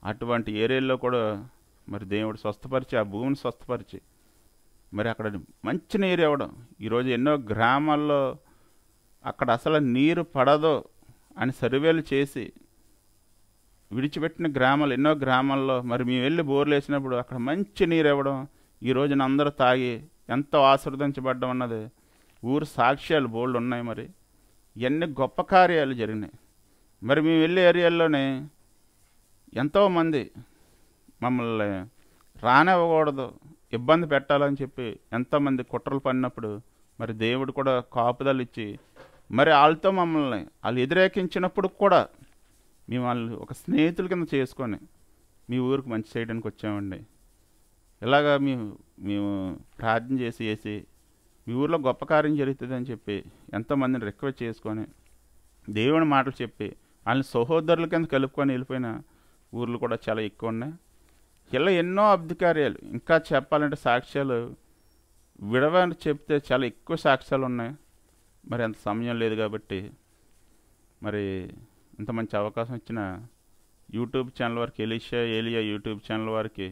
అటువంటి ఏరియాల్లో కూడా మరి దేవుడు స్వస్థపరిచి ఆ భూమిని స్వస్థపరిచి మరి అక్కడ మంచి నీరు ఇవ్వడం. ఈరోజు ఎన్నో గ్రామాల్లో అక్కడ అసలు నీరు పడదో అని సర్వేలు చేసి విడిచిపెట్టిన గ్రామాలు ఎన్నో గ్రామాల్లో మరి మేము వెళ్ళి బోర్లు వేసినప్పుడు అక్కడ మంచి నీరు ఇవ్వడం, ఈ రోజున అందరూ తాగి ఎంతో ఆశీర్వదించబడ్డం అన్నది ఊరు సాక్ష్యాలు బోర్డు ఉన్నాయి. మరి ఇవన్నీ గొప్ప కార్యాలు జరిగినాయి. మరి మేము వెళ్ళే ఏరియాల్లోనే ఎంతోమంది మమ్మల్ని రానివ్వకూడదు, ఇబ్బంది పెట్టాలని చెప్పి ఎంతోమంది కుట్రలు పడినప్పుడు మరి దేవుడు కూడా కాపుదలు ఇచ్చి మరి వాళ్ళతో మమ్మల్ని వాళ్ళు వ్యతిరేకించినప్పుడు కూడా మేము వాళ్ళు ఒక స్నేహితుల కింద చేసుకొని మీ ఊరికి మంచి చేయడానికి వచ్చామండి. ఇలాగా మేము ప్రార్థన చేసి మీ ఊర్లో గొప్ప కార్యం జరుగుతుంది అని చెప్పి ఎంతోమందిని రిక్వెస్ట్ చేసుకొని దేవుని మాటలు చెప్పి వాళ్ళని సహోదరుల కింద కలుపుకొని వెళ్ళిపోయిన ఊర్లు కూడా చాలా ఎక్కువ ఉన్నాయి. ఇలా ఎన్నో అబ్దికార్యాలు ఇంకా చెప్పాలంటే సాక్ష్యాలు విడవని చెప్తే చాలా ఎక్కువ సాక్ష్యాలు ఉన్నాయి. మరి అంత సమయం లేదు కాబట్టి మరి ఇంత మంచి అవకాశం ఇచ్చిన యూట్యూబ్ ఛానల్ వారికి, ఏలియా యూట్యూబ్ ఛానల్ వారికి